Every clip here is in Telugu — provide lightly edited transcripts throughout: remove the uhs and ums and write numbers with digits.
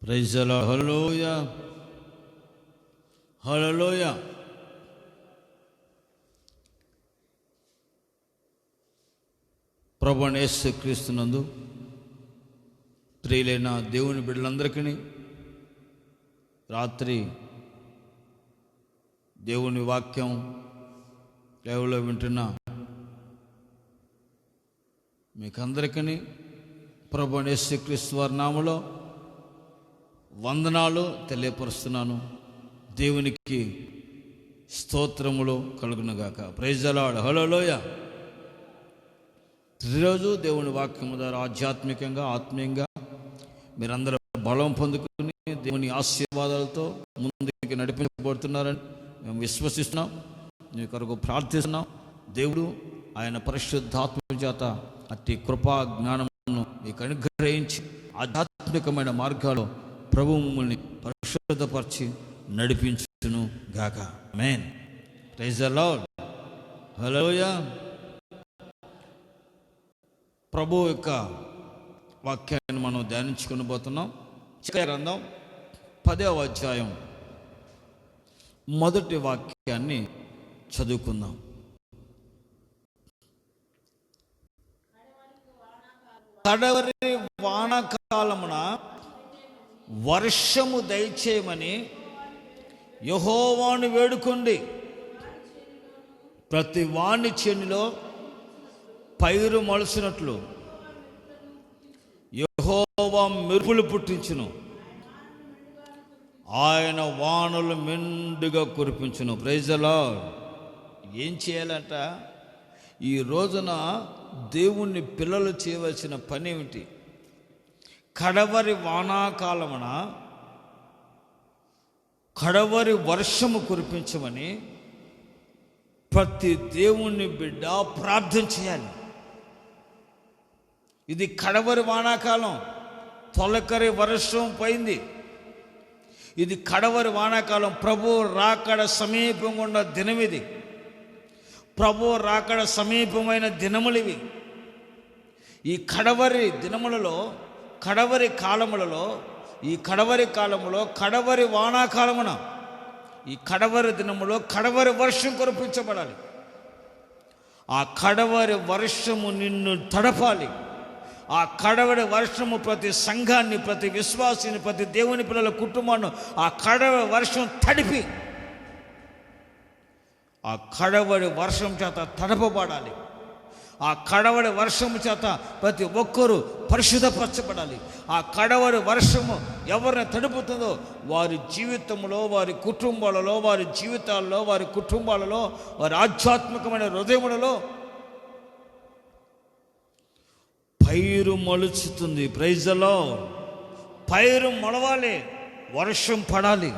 Praise the Lord. Hallelujah, hallelujah. ప్రభువైన యేసుక్రీస్తునందు ప్రియులైన దేవుని బిడ్డలందరికీ రాత్రి దేవుని వాక్యం లైవ్లో వింటున్న మీకందరికీ ప్రభువైన యేసుక్రీస్తు వారి నామములో వందనాలు తెలియపరుస్తున్నాను. దేవునికి స్తోత్రములు కలుగునుగాక. Praise the Lord. హల్లెలూయా. ఈరోజు దేవుని వాక్యము ద్వారా ఆధ్యాత్మికంగా ఆత్మీయంగా మీరందరూ బలం పొందుకుని దేవుని ఆశీర్వాదాలతో ముందుకు నడిపించబడుతున్నారని మేము విశ్వసిస్తున్నాం. మీ కొరకు ప్రార్థిస్తున్నాం. దేవుడు ఆయన పరిశుద్ధాత్మ చేత అట్టి కృపా జ్ఞానమును మీకు అనుగ్రహించి ఆధ్యాత్మికమైన మార్గాలు ప్రభువు మిమ్మల్ని పరిశుద్ధపరిచి నడిపించును గాక. Amen. Praise the Lord. Hallelujah. ప్రభు యొక్క వాక్యాన్ని మనం ధ్యానించుకుని పోతున్నాం. గ్రంథం 10వ అధ్యాయం మొదటి వాక్యాన్ని చదువుకుందాం. కడవరి వానకాలమున వర్షము దయచేయమని యెహోవాను వేడుకోండి. ప్రతి వాని చేనిలో పైరు మొలసినట్లు యెహోవా మెరుపులు పుట్టించును, ఆయన వానలు మెండుగా కురిపించును. Praise the lord. ఏం చేయాలంట? ఈ రోజున దేవుణ్ణి పిల్లలు చేయవలసిన పని ఏమిటి? కడవరి వానాకాలమున కడవరి వర్షము కురిపించమని ప్రతి దేవుని బిడ్డ ప్రార్థన చేయాలి. ఇది కడవరి వానాకాలం. తొలకరి వర్షం పోయింది. ఇది కడవరి వానాకాలం. ప్రభు రాకడ సమీపంగా ఉన్న దినం ఇది. ప్రభు రాకడ సమీపమైన దినములివి. ఈ కడవరి దినములలో, కడవరి కాలములలో, ఈ కడవరి కాలములో, కడవరి వానాకాలమున, ఈ కడవరి దినములో కడవరి వర్షం కురిపించబడాలి. ఆ కడవరి వర్షము నిన్ను తడపాలి. ఆ కడవరి వర్షము ప్రతి సంఘాన్ని, ప్రతి విశ్వాసిని, ప్రతి దేవుని పిల్లల కుటుంబాన్ని ఆ కడవరి వర్షం తడిపి ఆ కడవరి వర్షం చేత తడపబడాలి. ఆ కడవరి వర్షము చేత ప్రతి ఒక్కరూ పరిశుద్ధపరచబడాలి. ఆ కడవరి వర్షము ఎవరిని తడుపుతుందో వారి జీవితంలో, వారి కుటుంబాలలో, వారి జీవితాల్లో, వారి కుటుంబాలలో, వారి ఆధ్యాత్మికమైన హృదయములలో పైరు మొలుచుతుంది. Praise the lord. పైరు మొలవాలి, వర్షం పడాలి.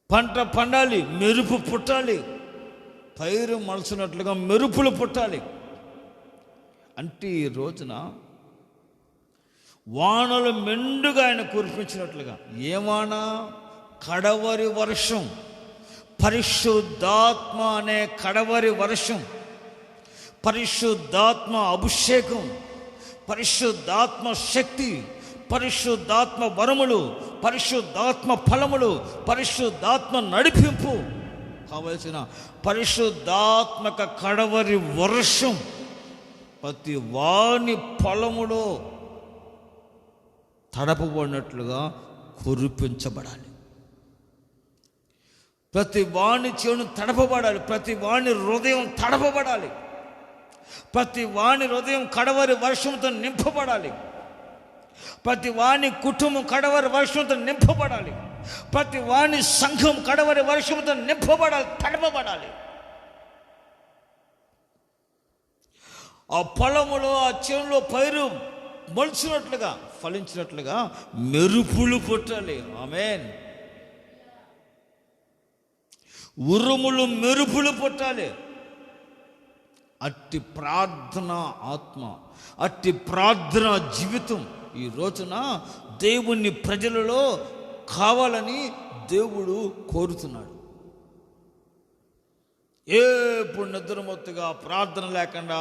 పంట పండాలి, మెరుపు పుట్టాలి. పైరు మొలచినట్లుగా మెరుపులు పుట్టాలి. అంటే ఈ రోజున వానలు మెండుగా ఆయన కురిపించినట్లుగా. ఏ వాన? కడవరి వర్షం. పరిశుద్ధాత్మ అనే కడవరి వర్షం, పరిశుద్ధాత్మ అభిషేకం, పరిశుద్ధాత్మ శక్తి, పరిశుద్ధాత్మ వరములు, పరిశుద్ధాత్మ ఫలములు, పరిశుద్ధాత్మ నడిపింపు కావలసిన పరిశుద్ధాత్మక కడవరి వర్షం ప్రతి వాని పొలములో తడపబడినట్లుగా కురిపించబడాలి. ప్రతి వాణి చేను తడపబడాలి. ప్రతి వాణి హృదయం తడపబడాలి. ప్రతి వాణి హృదయం కడవరి వర్షంతో నింపబడాలి. ప్రతి వాణి కుటుంబం కడవరి వర్షంతో నింపబడాలి. ప్రతి వాణి సంఘం కడవరి వర్షంతో నింపబడాలి, తడపబడాలి. ఆ పొలములో, ఆ చేనులో పైరు మొలిచినట్లుగా, ఫలించినట్లుగా మెరుపులు పుట్టాలి. ఆమేన్. ఉరుములు, మెరుపులు పుట్టాలి. అట్టి ప్రార్థన ఆత్మ, అట్టి ప్రార్థన జీవితం ఈ రోజున దేవుని ప్రజలలో కావాలని దేవుడు కోరుతున్నాడు. ఎప్పుడు నిద్రమత్తుగా ప్రార్థన లేకుండా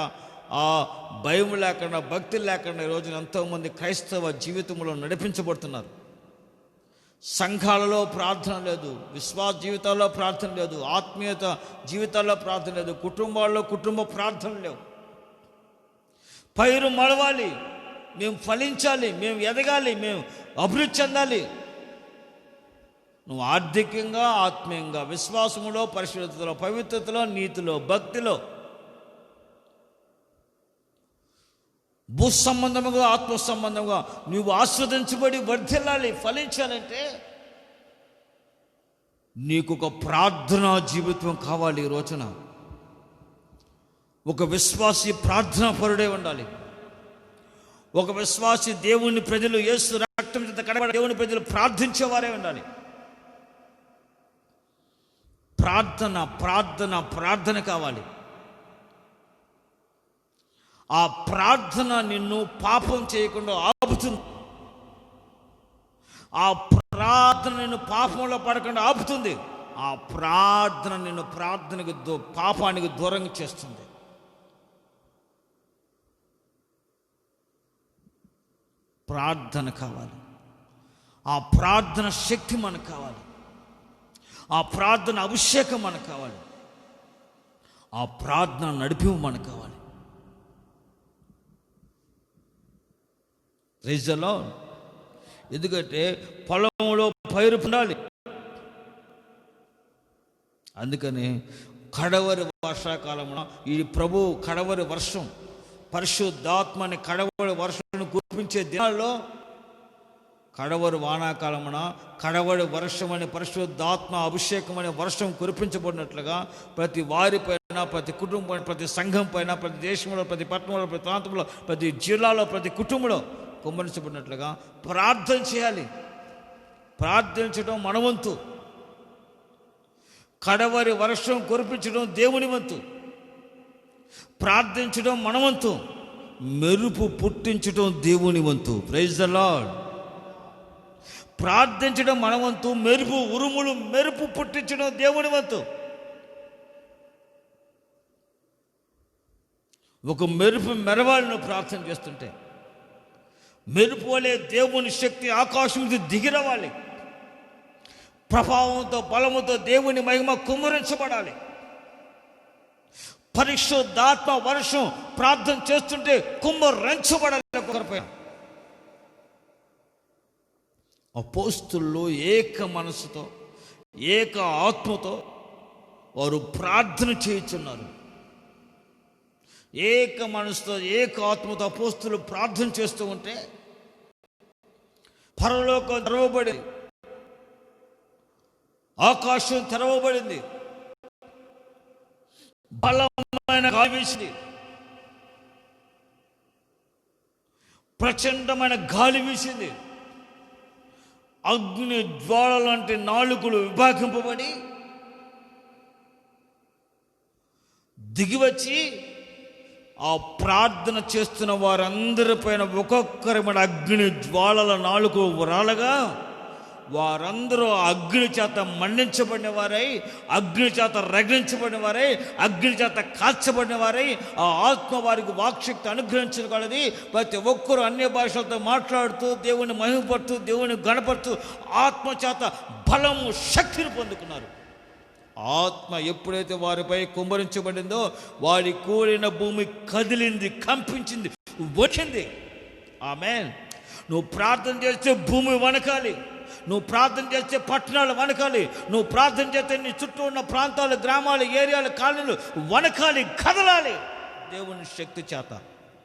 ఆ భయం లేకుండా, భక్తి లేకుండా ఈ రోజున ఎంతోమంది క్రైస్తవ జీవితంలో నడిపించబడుతున్నారు. సంఘాలలో ప్రార్థన లేదు, విశ్వాస జీవితాల్లో ప్రార్థన లేదు, ఆత్మీయత జీవితాల్లో ప్రార్థన లేదు, కుటుంబాల్లో కుటుంబ ప్రార్థన లేవు. పైరు మడవాలి, మేము ఫలించాలి, మేము ఎదగాలి, మేము అభివృద్ధి చెందాలి. నువ్వు ఆర్థికంగా, ఆత్మీయంగా, విశ్వాసములో, పరిశుద్ధతలో, పవిత్రతలో, నీతిలో, భక్తిలో, భూ సంబంధముగా, ఆత్మ సంబంధముగా నువ్వు ఆస్వాదించబడి వర్ధిల్లాలి, ఫలించాలంటే నీకు ఒక ప్రార్థనా జీవితం కావాలి. ఈ రోజున ఒక విశ్వాసి ప్రార్థనా పరుడే ఉండాలి. ఒక విశ్వాసి దేవుని ప్రజలు, యేసు రక్తం చేత కడగబడిన దేవుని ప్రజలు ప్రార్థించేవారే ఉండాలి. ప్రార్థన ప్రార్థన ప్రార్థన కావాలి. ఆ ప్రార్థన నిన్ను పాపం చేయకుండా ఆపుతుంది. ఆ ప్రార్థన నిన్ను పాపంలో పడకుండా ఆపుతుంది. ఆ ప్రార్థన నిన్ను పాపానికి దూరంగా చేస్తుంది. ప్రార్థన కావాలి. ఆ ప్రార్థన శక్తి మనకు కావాలి. ఆ ప్రార్థన అభిషేకం మనకు కావాలి. ఆ ప్రార్థన నడిపింపు మనకు కావాలి. Praise the Lord. ఎందుకంటే పొలంలో పైరు పండాలి. అందుకని కడవరి వర్షాకాలంలో ఈ ప్రభు కడవరి వర్షం, పరిశుద్ధాత్మని కడవరి వర్షాన్ని కురిపించే దినాల్లో, కడవరి వానాకాలమున కడవరి వర్షం అని, పరిశుద్ధాత్మ అభిషేకం అనే వర్షం కురిపించబడినట్లుగా ప్రతి వారిపైన, ప్రతి కుటుంబం, ప్రతి సంఘం పైన, ప్రతి దేశంలో, ప్రతి పట్టణంలో, ప్రతి ప్రాంతంలో, ప్రతి జిల్లాలో, ప్రతి కుటుంబంలో కుమ్మరించబడినట్లుగా ప్రార్థన చేయాలి. ప్రార్థించడం మన వంతు. కడవరి వర్షం కురిపించడం దేవుని వంతు. ప్రార్థించడం మన వంతు. మెరుపు పుట్టించడం దేవుని వంతు. Praise the Lord. ప్రార్థించడం మన వంతు, మెరుపు పుట్టించడం దేవుని వంతు. ఒక మెరుపు మెరవాలి. నువ్వు ప్రార్థన చేస్తుంటే మెరుపు వలె దేవుని శక్తి ఆకాశం మీద దిగిరవాలి. ప్రభావంతో, బలముతో దేవుని మహిమ కుమ్మరించబడాలి. పరిశుద్ధాత్మ వర్షం ప్రార్థన చేస్తుంటే కుమ్మరించబడాలి. ఒకరిపైన అపోస్తులు ఏక మనసుతో, ఏక ఆత్మతో వారు ప్రార్థన చేయుచున్నారు. ఏక మనసుతో, ఏక ఆత్మతో అపోస్తులు ప్రార్థన చేస్తూ ఉంటే పరలోకం తెరవబడింది, ఆకాశం తెరవబడింది, బలమైన గాలి వీసింది, ప్రచండమైన గాలి వీసింది. అగ్ని జ్వాల లాంటి నాలుకలు విభాగింపబడి దిగివచ్చి ఆ ప్రార్థన చేస్తున్న వారందరిపైన ఒక్కొక్కరి మీద అగ్ని జ్వాలల నాలుగు రాలగా వారందరూ అగ్ని చేత మండించబడిన వారై, అగ్ని చేత రగిలించబడిన వారై, అగ్ని చేత కాల్చబడిన వారై, ఆ ఆత్మ వారికి వాక్శక్తి అనుగ్రహించిన కలది ప్రతి ఒక్కరూ అన్య భాషలతో మాట్లాడుతూ, దేవుని మహిమపడుతూ, దేవుని గణపడుతూ ఆత్మ చేత బలము, శక్తిని పొందుకున్నారు. ఆత్మ ఎప్పుడైతే వారిపై కుమ్మరించబడిందో వారి కూలిన భూమి కదిలింది, కంపించింది, వచ్చింది. ఆమేన్. నువ్వు ప్రార్థన చేస్తే భూమి వణకాలి. నువ్వు ప్రార్థన చేస్తే పట్టణాలు వణకాలి. నువ్వు ప్రార్థన చేస్తే నీ చుట్టూ ఉన్న ప్రాంతాలు, గ్రామాలు, ఏరియాలు, కాలనీలు వణకాలి, కదలాలి దేవుని శక్తి చేత.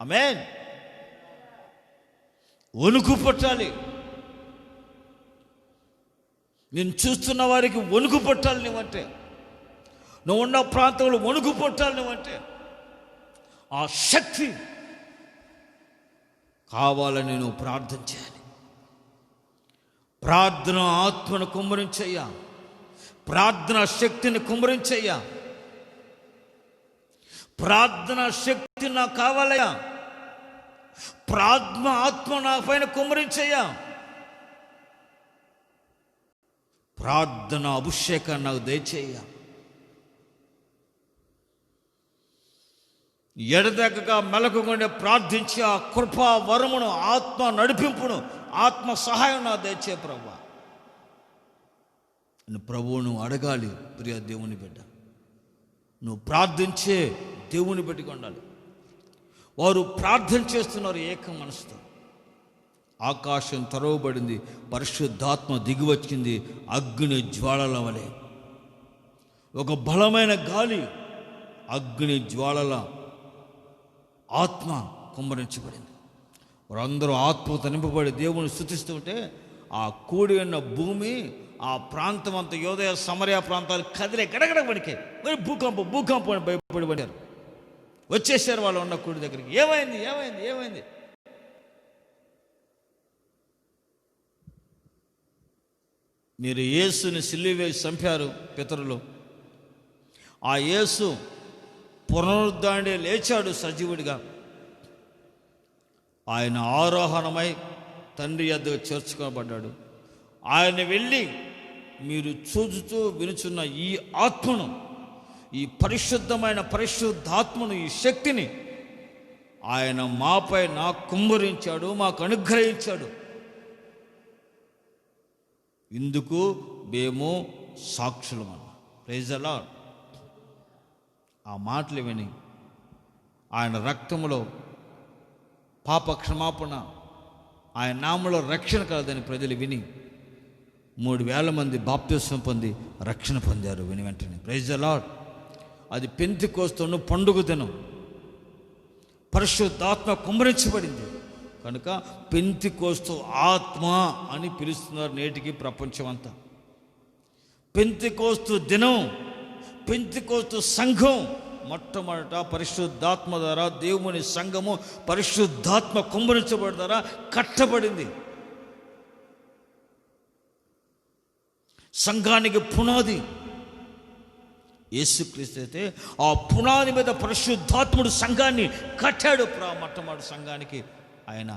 ఆమేన్. వణుకు పట్టాలి. నేను చూస్తున్న వారికి వణుకు పట్టాలి. నువ్వంటే, నువ్వు ఉన్న ప్రాంతంలో వణుకు పట్టాలి. నువ్వంటే ఆ శక్తి కావాలని నువ్వు ప్రార్థన చేయాలి. ప్రార్థన ఆత్మను కుమ్మరించయ్యా. ప్రార్థన శక్తిని కుమ్మరించయ్యా. ప్రార్థన శక్తి నాకు కావాలయ్యా. ప్రార్థన ఆత్మ నా పైన కుమ్మరించయ్యా. ప్రార్థన అభిషేకాన్ని నాకు దయచేయ్యా. ఎడతెగక మెలకుగానే ప్రార్థించి ఆ కృపా వరమును, ఆత్మ నడిపింపును, ఆత్మ సహాయం నా దయచే ప్రభువా అని ప్రభువును అడగాలి. ప్రియ దేవుని బిడ్డ, నువ్వు ప్రార్థించే దేవుని బట్టి ఉండాలి. వారు ప్రార్థన చేస్తున్నారు ఏక మనసుతో. ఆకాశం తెరవబడింది, పరిశుద్ధాత్మ దిగివచ్చింది అగ్ని జ్వాలల వలె. ఒక బలమైన గాలి, అగ్ని జ్వాలల ఆత్మ కుమ్మరించబడింది. వారందరూ ఆత్మతో నింపబడి దేవుని స్తుతిస్తుంటే ఆ కూడి ఉన్న భూమి, ఆ ప్రాంతం అంతా, యోదయ సమరయ ప్రాంతాలు కదిలే, గడగడ వణికాయి. మరి భూకంపం అని భయపడి పడారు. వచ్చేసారు వాళ్ళు ఉన్న కూడి దగ్గరికి. ఏమైంది ఏమైంది ఏమైంది? మీరు యేసుని సిలువ వేసి చంపారు పితరులు. ఆ యేసు పునరుద్ధానుడై లేచాడు సజీవుడిగా. ఆయన ఆరోహణమై తండ్రి యొద్దకు చేర్చుకోబడ్డాడు. ఆయన వెళ్ళి మీరు చూచుతూ వినుచున్న ఈ ఆత్మను, ఈ పరిశుద్ధమైన పరిశుద్ధాత్మను, ఈ శక్తిని ఆయన మాపై నాకు కుమ్మరించాడు, మాకు అనుగ్రహించాడు. ఇందుకు మేము సాక్షులమన్న. Praise the lord. ఆ మాటలు విని ఆయన రక్తములో పాప క్షమాపణ, ఆయన నామములో రక్షణ కలదని ప్రజలు విని 3,000 మంది బాప్తిస్మం పొంది రక్షణ పొందారు విని వెంటనే. Praise the Lord. అది పెంతెకోస్తు పండుగ దినం. పరిశుద్ధాత్మ కుమ్మరించబడింది కనుక పెంతెకోస్తు ఆత్మ అని పిలుస్తున్నారు నేటికి ప్రపంచమంతా. పెంతెకోస్తు దినం, పెంతెకోస్తు సంఘం మొట్టమొదట పరిశుద్ధాత్మ ద్వారా, దేవుని సంఘము పరిశుద్ధాత్మ కుమ్మరించబడి ద్వారా కట్టబడింది. సంఘానికి పునాది యేసుక్రీస్తు అయితే ఆ పునాది మీద పరిశుద్ధాత్ముడు సంఘాన్ని కట్టాడు. మొట్టమొదటి సంఘానికి ఆయన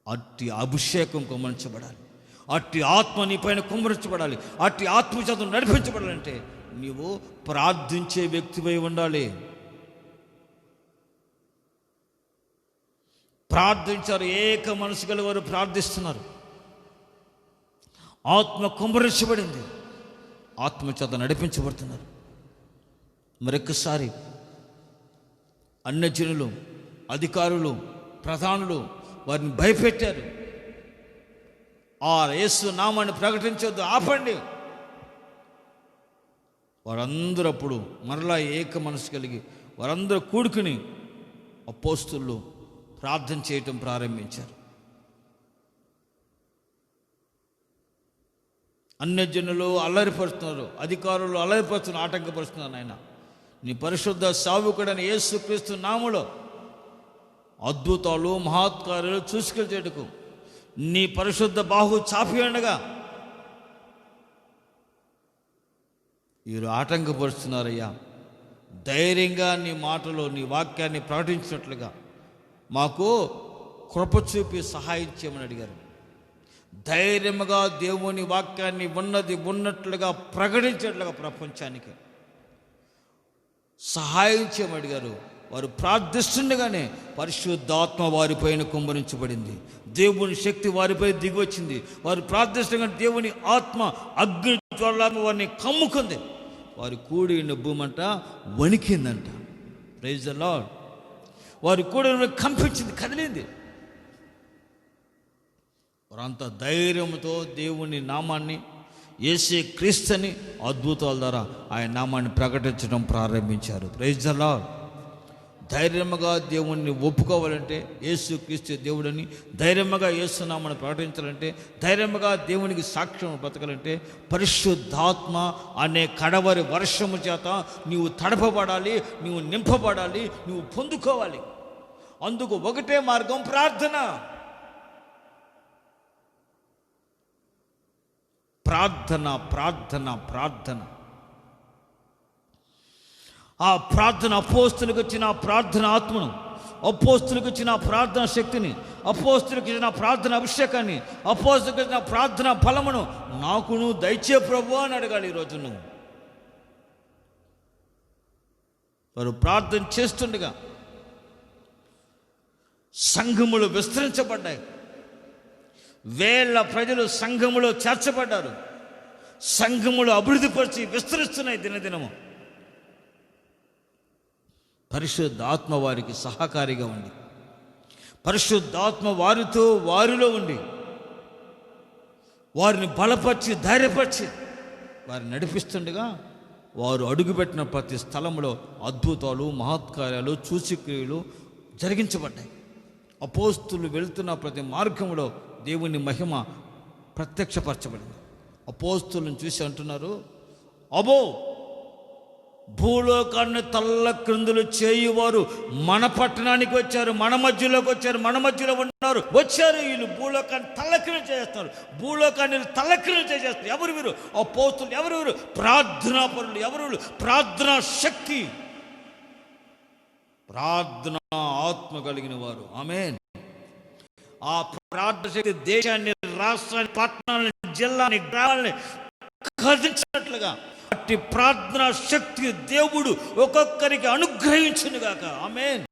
అట్టి అభిషేకం కుమ్మరించబడాలి, అట్టి ఆత్మ నీ పైన కుమ్మరించబడాలి, అట్టి ఆత్మ చేత నడిపించబడాలంటే నీవు ప్రార్థించే వ్యక్తిపై ఉండాలి. ప్రార్థించారు, ఏక మనసు గల వారు ప్రార్థిస్తున్నారు. ఆత్మ కుమ్మరించబడింది, ఆత్మ చేత నడిపించబడుతున్నారు. మరొకసారి అన్యజనులు, అధికారులు, ప్రధానులు వారిని భయపెట్టారు. ఆ యేసు నామాన్ని ప్రకటించొద్దు, ఆపండి. వారందరూ అప్పుడు మరలా ఏక మనసు కలిగి వారందరూ కూడుకుని అపోస్తలులు ప్రార్థన చేయటం ప్రారంభించారు. అన్యజనులు అల్లరిపరుస్తున్నారు, అధికారులు అల్లరిపరుస్తున్నారు, ఆటంకపరుస్తున్నారు. ఆయన నీ పరిశుద్ధ సేవకుడైన యేసుక్రీస్తు నామములో అద్భుతాలు మహత్కార్యాలు చూసుకెళ్ళేటకు నీ పరిశుద్ధ బాహు చాపి ఉండగా వీరు ఆటంకపరుస్తున్నారయ్యా. ధైర్యంగా నీ మాటలో నీ వాక్యాన్ని ప్రకటించినట్లుగా మాకు కృప చూపి సహాయం చేయమని అడిగారు. ధైర్యముగా దేవుని వాక్యాన్ని ఉన్నది ఉన్నట్లుగా ప్రకటించేట్లుగా ప్రపంచానికి సహాయం చేయమని అడిగారు. వారు ప్రార్థిస్తుండగానే పరిశుద్ధాత్మ వారిపైన కుమ్మరించబడింది, దేవుని శక్తి వారిపై దిగివచ్చింది. వారు ప్రార్థిస్తుండగానే దేవుని ఆత్మ అగ్ని జ్వాలలను వారిని కమ్ముకుంది. వారు కూడి ఉన్న భూమంట వణికిందంట. Praise the Lord. వారు కూడి కంపించింది, కదిలింది. వారంతా ధైర్యంతో దేవుని నామాన్ని, యేసు క్రీస్తుని అద్భుతాల ద్వారా ఆయన నామాన్ని ప్రకటించడం ప్రారంభించారు. Praise the Lord. ధైర్యముగా దేవుణ్ణి ఒప్పుకోవాలంటే, యేసు క్రీస్తు దేవుడని ధైర్యముగా యేసు నామాన్ని ప్రకటించాలంటే, ధైర్యముగా దేవునికి సాక్ష్యం బ్రతకాలంటే పరిశుద్ధాత్మ అనే కడవరి వర్షము చేత నీవు తడపబడాలి, నీవు నింపబడాలి, నీవు పొందుకోవాలి. అందుకు ఒకటే మార్గం, ప్రార్థన. ప్రార్థన ప్రార్థన ప్రార్థన. ఆ ప్రార్థన అపోస్తులకు ఇచ్చిన ప్రార్థన ఆత్మను, అపోస్తులకు ఇచ్చిన ప్రార్థన శక్తిని, అపోస్తులకు ఇచ్చిన ప్రార్థన అభిషేకాన్ని, అపోస్తులకు ఇచ్చిన ప్రార్థన ఫలమును నాకును దయచే ప్రభువా అని అడగాలి. ఈరోజు నువ్వు వారు ప్రార్థన చేస్తుండగా సంఘములు విస్తరించబడ్డాయి. వేల ప్రజలు సంఘములో చేర్చబడ్డారు. సంఘములు అభివృద్ధిపరిచి విస్తరిస్తున్నాయి దినదినము. పరిశుద్ధాత్మ వారికి సహకారిగా ఉండి, పరిశుద్ధాత్మ వారితో వారిలో ఉండి వారిని బలపరిచి ధైర్యపరిచి వారిని నడిపిస్తుండగా వారు అడుగుపెట్టిన ప్రతి స్థలంలో అద్భుతాలు, మహత్కార్యాలు, సూచక్రియలు జరిగించబడ్డాయి. అపోస్తులు వెళ్తున్న ప్రతి మార్గంలో దేవుని మహిమ ప్రత్యక్షపరచబడింది. అపోస్తులను చూసి అంటున్నారు, అబో, భూలోకాన్ని తల్ల క్రిందులు చేయువారు మన పట్టణానికి వచ్చారు, మన మధ్యలోకి వచ్చారు, మన మధ్యలో ఉన్నారు, వచ్చారు. వీళ్ళు భూలోకాన్ని తల్లక్రిందులు చేస్తారు, భూలోకాన్ని తల్లక్రిందులు చేసేస్తారు. ఎవరు వీరు? అపోస్తులు. ఎవరు వీరు? ప్రార్థనా పరులు. ఎవరు వీరు? ప్రార్థనా శక్తి, ప్రార్థనా ఆత్మ కలిగిన వారు. ఆమేన్. ఆ ప్రార్థన శక్తి దేశాన్ని, రాష్ట్రాన్ని, పట్టణాలని, జిల్లాని, గ్రామాలని కదిలించినట్లుగా అట్టి ప్రార్థనా శక్తి దేవుడు ఒక్కొక్కరికి అనుగ్రహించునుగాక. ఆమేన్.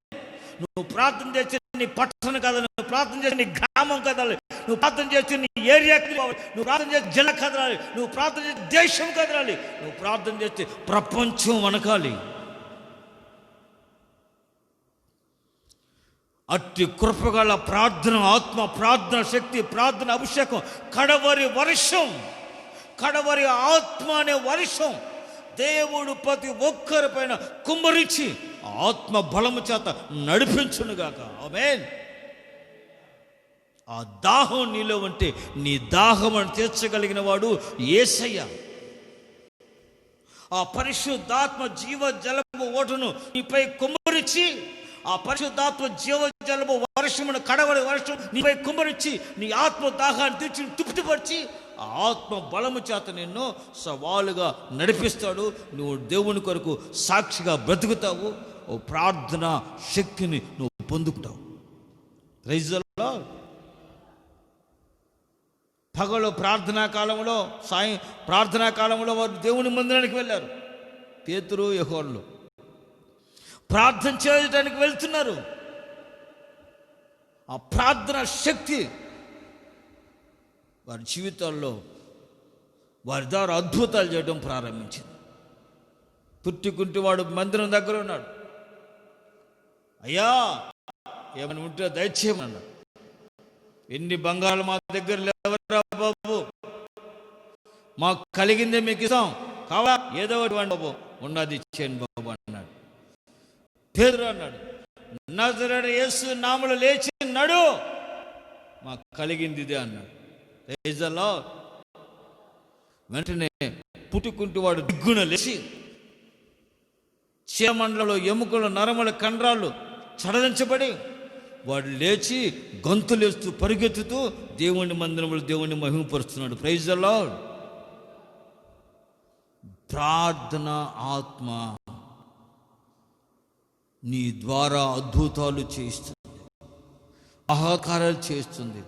నువ్వు ప్రార్థన చేసి నీ పట్టణం కదలి, నువ్వు ప్రార్థన చేసి నీ గ్రామం కదలి, నువ్వు ప్రార్థన చేసి నీ ఏరియాకి పోవాలి, నువ్వు ప్రార్థన చేసి జిల్లా కదలాలి, నువ్వు ప్రార్థన చేసి దేశం కదలాలి, నువ్వు ప్రార్థన చేసి ప్రపంచం వనకాలి. అట్టి కృపగల ప్రార్థన ఆత్మ, ప్రార్థన శక్తి, ప్రార్థన అభిషేకం, కడవరి వర్షం, కడవరి ఆత్మ అనే వర్షం దేవుడు ప్రతి ఒక్కరి పైన కుమ్మరించి ఆత్మ బలము చేత నడిపించునుగాక. ఆమేన్. ఆ దాహం నీలో ఉంటే నీ దాహమును తీర్చగలిగిన వాడు యేసయ్య. ఆ పరిశుద్ధాత్మ జీవ జలము ఓటును నీపై కుమ్మరించి, ఆ పరిశుద్ధాత్మ జీవ జలము వర్షమును, కడవరి వర్షం నీపై కుమ్మరించి నీ ఆత్మ దాహాన్ని తీర్చి తృప్తిపరిచి ఆ ఆత్మ బలము చేత నిన్ను సవాలుగా నడిపిస్తాడు. నువ్వు దేవుని కొరకు సాక్షిగా బ్రతుకుతావు. ఓ ప్రార్థన శక్తిని నువ్వు పొందుకుంటావు. Praise the lord. పగలు ప్రార్థనా కాలంలో, సాయం ప్రార్థనా కాలంలో వారు దేవుని మందిరానికి వెళ్ళారు. పేతురు, యోహానులు ప్రార్థన చేయడానికి వెళ్తున్నారు. ఆ ప్రార్థన శక్తి వారి జీవితాల్లో వారి ద్వారా అద్భుతాలు చేయడం ప్రారంభించింది. పుట్టుకుంటేవాడు మందిరం దగ్గర ఉన్నాడు. అయ్యా, ఏమైనా ఉంటే దయచేయమన్నాడు. ఎన్ని బంగారాలు మా దగ్గర లేవరా బాబు, మాకు కలిగిందే మీకు ఇస్తాం, కావా ఏదో ఒకటి వండి బాబు, ఉన్నది ఇచ్చేయండి బాబు అన్నాడు. పేతురు అన్నాడు, నజరేయుడైన యేసు నామములో లేచి నడు, మాకు కలిగింది ఇదే అన్నాడు. Praise the Lord. వెంటనే పుట్టుకుంటేవాడు దిగ్గున లేచి చీమండలలో ఎముకలు, నరముల, కండరాలు చడలించబడి వాడు లేచి గంతులేస్తూ పరిగెత్తుతూ దేవుని మందిరంలో దేవుని మహిమపరుస్తున్నాడు. Praise the Lord. ప్రార్థన ఆత్మ నీ ద్వారా అద్భుతాలు చేయిస్తుంది, ఆహాకారాలు చేస్తుంది,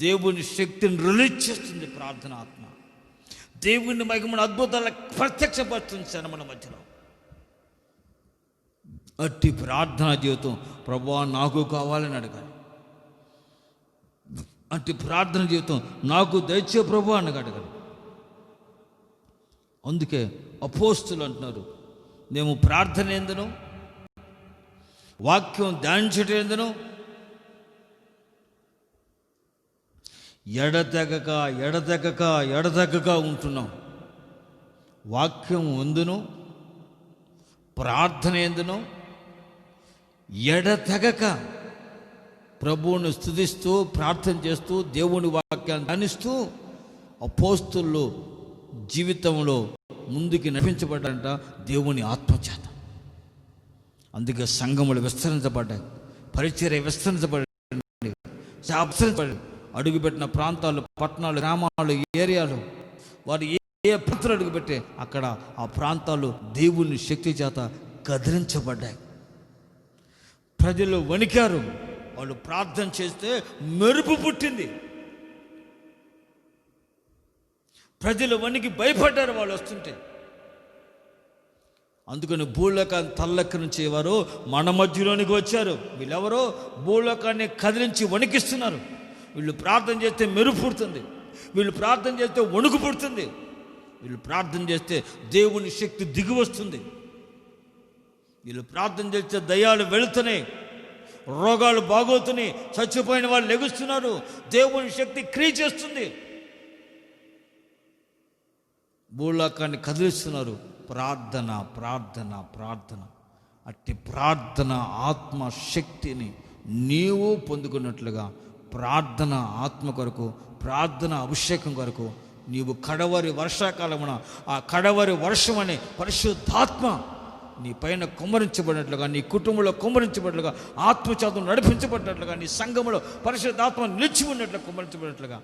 దేవుని శక్తిని రిలీజ్ చేస్తుంది. ప్రార్థన ఆత్మ దేవుని మహిమను, అద్భుతాలను ప్రత్యక్షపరుస్తుంది మన మధ్యలో. అట్టి ప్రార్థనా జీవితం ప్రభువా నాకు కావాలని అడగాలి. అట్టి ప్రార్థన జీవితం నాకు దయచే ప్రభువా అని అడగాలి. అందుకే అపోస్తులు అంటున్నారు, మేము ప్రార్థన ఎందును, వాక్యం ధ్యానించటం ఎందును ఎడతెగక ఉంటున్నాం. వాక్యం ఎందును, ప్రార్థన ఎందును ఎడతెగక ప్రభువుని స్తుతిస్తూ ప్రార్థన చేస్తూ దేవుని వాక్యాన్ని ధ్యానిస్తూ అపోస్తులు జీవితంలో ముందుకి నడిపించబడ్డంట దేవుని ఆత్మచేత. అందుకే సంఘములు విస్తరించబడ్డాయి, పరిచర్య విస్తరించబడి అడుగుపెట్టిన ప్రాంతాలు, పట్టణాలు, గ్రామాలు, ఏరియాలు, వారు ఏ ప్రాంతాలు అడుగుపెట్టే అక్కడ ఆ ప్రాంతాలు దేవుని శక్తి చేత కదిలించబడ్డాయి. ప్రజలు వణికారు. వాళ్ళు ప్రార్థన చేస్తే మెరుపు పుట్టింది. ప్రజలు వణికి భయపడ్డారు వాళ్ళు వస్తుంటే. అందుకని భూలోకాన్ని తల్లెక్కరించేవారు మన మధ్యలోనికి వచ్చారు. వీళ్ళెవరో భూలోకాన్ని కదిలించి వణికిస్తున్నారు. వీళ్ళు ప్రార్థన చేస్తే మెరుపు పుడుతుంది, వీళ్ళు ప్రార్థన చేస్తే వణుకు పుడుతుంది, వీళ్ళు ప్రార్థన చేస్తే దేవుని శక్తి దిగి వస్తుంది, వీళ్ళు ప్రార్థన చేస్తే దయ్యాలు వెళుతున్నాయి, రోగాలు బాగోతున్నాయి, చచ్చిపోయిన వాళ్ళు లెగుస్తున్నారు, దేవుని శక్తి క్రియ చేస్తుంది, భూలోకాన్ని కదిలిస్తున్నారు. ప్రార్థన ప్రార్థన ప్రార్థన. అట్టి ప్రార్థన ఆత్మశక్తిని నీవు పొందుకున్నట్లుగా ప్రార్థన ఆత్మ కొరకు, ప్రార్థన అభిషేకం కొరకు నీవు కడవరి వర్షాకాలమున ఆ కడవరి వర్షం అనే పరిశుద్ధాత్మ నీ పైన కుమ్మరించబడినట్లుగా, నీ కుటుంబంలో కుమ్మరించబడినట్లుగా, ఆత్మచేత నడిపించబడినట్లుగా, నీ సంఘములో పరిశుద్ధాత్మ నిలిచి ఉన్నట్లు కుమ్మరించబడినట్లుగా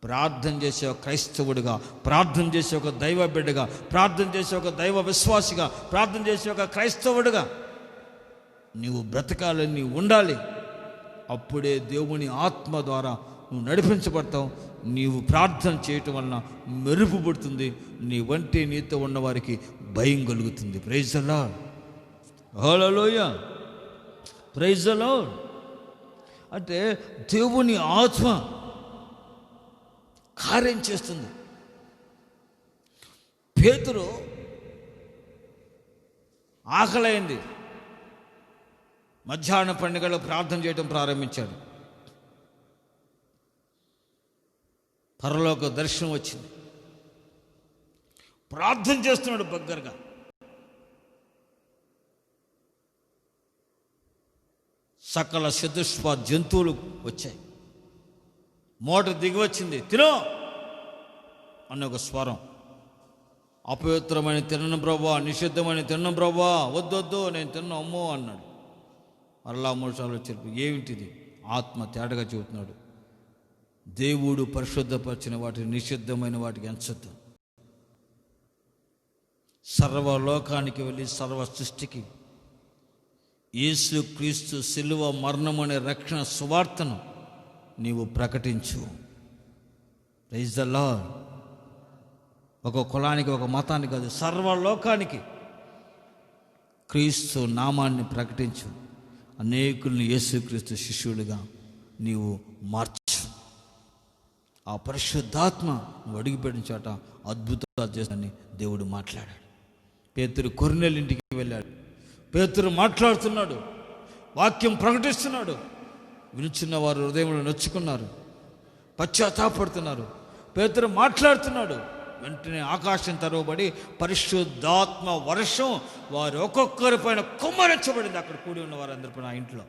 ప్రార్థన చేసే ఒక క్రైస్తవుడిగా, ప్రార్థన చేసే ఒక దైవ బిడ్డగా, ప్రార్థన చేసే ఒక దైవ విశ్వాసిగా, ప్రార్థన చేసే ఒక క్రైస్తవుడిగా నీవు బ్రతకాలని, నీవు ఉండాలి. అప్పుడే దేవుని ఆత్మ ద్వారా నువ్వు నడిపించబడతావు. నీవు ప్రార్థన చేయటం వలన మెరుపు పుడుతుంది, నీ వంటి నీతో ఉన్నవారికి భయం కలుగుతుంది. Praise the Lord, hallelujah, praise the Lord. అంటే దేవుని ఆత్మ కార్యం చేస్తుంది. పేతురు ఆకలైంది, మధ్యాహ్న పండుగలో ప్రార్థన చేయడం ప్రారంభించాడు. పరలోక దర్శనం వచ్చింది. ప్రార్థన చేస్తున్నాడు బగ్గరగా. సకల చతుష్ప జంతువులు వచ్చాయి. మోట దిగి వచ్చింది, తినో అన్న ఒక స్వరం. అపవిత్రమైన తినను ప్రభా, నిషిద్ధమైన తినను ప్రభా, వద్దొద్దు నేను తిన్నా అమ్మో అన్నాడు. మరలా 3 సార్లు చెప్పి ఏమిటిది? ఆత్మ తేటగా చెబుతున్నాడు, దేవుడు పరిశుద్ధపరిచిన వాటిని నిషిద్ధమైన వాటికి ఎంచొద్దు. సర్వలోకానికి వెళ్ళి సర్వ సృష్టికి యేసు క్రీస్తు శిలువ మరణం అనే రక్షణ సువార్తను నీవు ప్రకటించు. Praise the Lord. ఒక కులానికి, ఒక మతానికి కాదు, సర్వలోకానికి క్రీస్తు నామాన్ని ప్రకటించు. అనేకుల్ని యేసుక్రీస్తు శిష్యుడిగా నీవు మార్చు. ఆ పరిశుద్ధాత్మ నువ్వు అడుగుపెట్టిన చోట అద్భుతాలు చేస్తానని దేవుడు మాట్లాడాడు. పేతురు కొర్నేలు ఇంటికి వెళ్ళాడు. పేతురు మాట్లాడుతున్నాడు, వాక్యం ప్రకటిస్తున్నాడు. వినుచున్న వారు హృదయంలో నొచ్చుకున్నారు, పశ్చాత్తాపడుతున్నారు. పేతురు మాట్లాడుతున్నాడు. వెంటనే ఆకాశం తెరవబడి పరిశుద్ధాత్మ వర్షం వారు ఒక్కొక్కరి పైన కుమ్మరించబడింది. అక్కడ కూడి ఉన్న వారందరి పైన, ఆ ఇంట్లో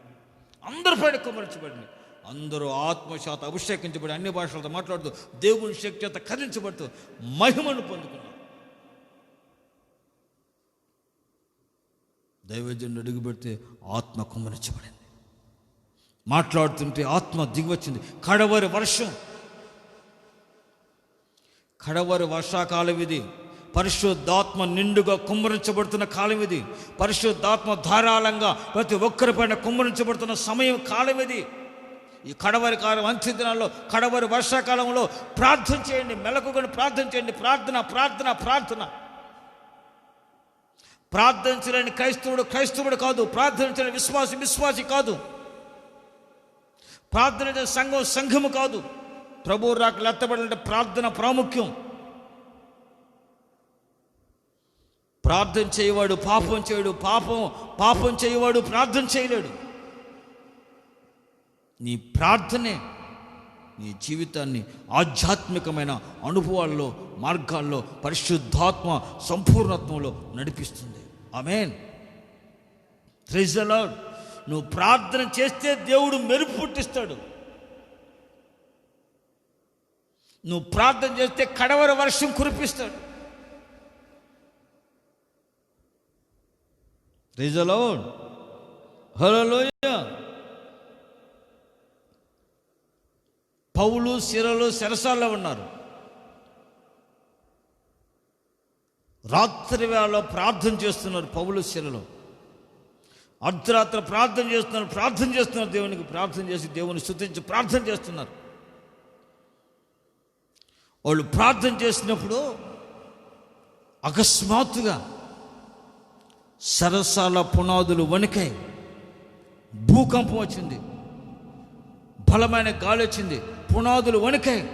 అందరి పైన కుమ్మరించబడింది. అందరూ ఆత్మశాత అభిషేకించబడి అన్ని భాషలతో మాట్లాడుతూ దేవుని శక్తి చేత కదిలించబడుతూ మహిమను పొందుకున్నారు. దైవజనుడు అడుగు పెడితే ఆత్మ కుమ్మరించబడింది. మాట్లాడుతుంటే ఆత్మ దిగివచ్చింది. కడవరి వర్షం, కడవరి వర్షాకాలం ఇది. పరిశుద్ధాత్మ నిండుగా కుమ్మరించబడుతున్న కాలం ఇది. పరిశుద్ధాత్మ ధారాళంగా ప్రతి ఒక్కరిపైన కుమ్మరించబడుతున్న సమయం కాలం ఇది. ఈ కడవరి కాలం, అంత్య దినాల్లో, కడవరి వర్షాకాలంలో ప్రార్థన చేయండి, మెలకుగా ప్రార్థన చేయండి. ప్రార్థన ప్రార్థన ప్రార్థన. ప్రార్థించలేని క్రైస్తవుడు క్రైస్తవుడు కాదు, ప్రార్థించలేని విశ్వాసి విశ్వాసి కాదు, ప్రార్థన సంఘం సంఘము కాదు. ప్రభువు రాకలు ఎత్తబడాలంటే ప్రార్థన ప్రాముఖ్యం. ప్రార్థన చేయవాడు పాపం చేయడు, పాపం చేయవాడు ప్రార్థన చేయలేడు. నీ ప్రార్థనే నీ జీవితాన్ని ఆధ్యాత్మికమైన అనుభవాల్లో, మార్గాల్లో, పరిశుద్ధాత్మ సంపూర్ణత్వంలో నడిపిస్తుంది. ఆమేన్, ప్రైజ్ ది లార్డ్. నువ్వు ప్రార్థన చేస్తే దేవుడు మెరుపు పుట్టిస్తాడు. నువ్వు ప్రార్థన చేస్తే కడవరి వర్షం కురిపిస్తాడు. ప్రైజ్ ది లార్డ్, హల్లెలూయా. పౌలు శిరలు చెరసాల్లో ఉన్నారు. రాత్రి వేళ ప్రార్థన చేస్తున్నారు. పౌలు శిరలో అర్ధరాత్రి ప్రార్థన చేస్తున్నారు. దేవునికి ప్రార్థన చేసి దేవుని స్తుతించి ప్రార్థన చేస్తున్నారు. వాళ్ళు ప్రార్థన చేసినప్పుడు అకస్మాత్తుగా సరసాల పునాదులు వణికాయి. భూకంపం వచ్చింది, బలమైన గాలి వచ్చింది, పునాదులు వణికాయి.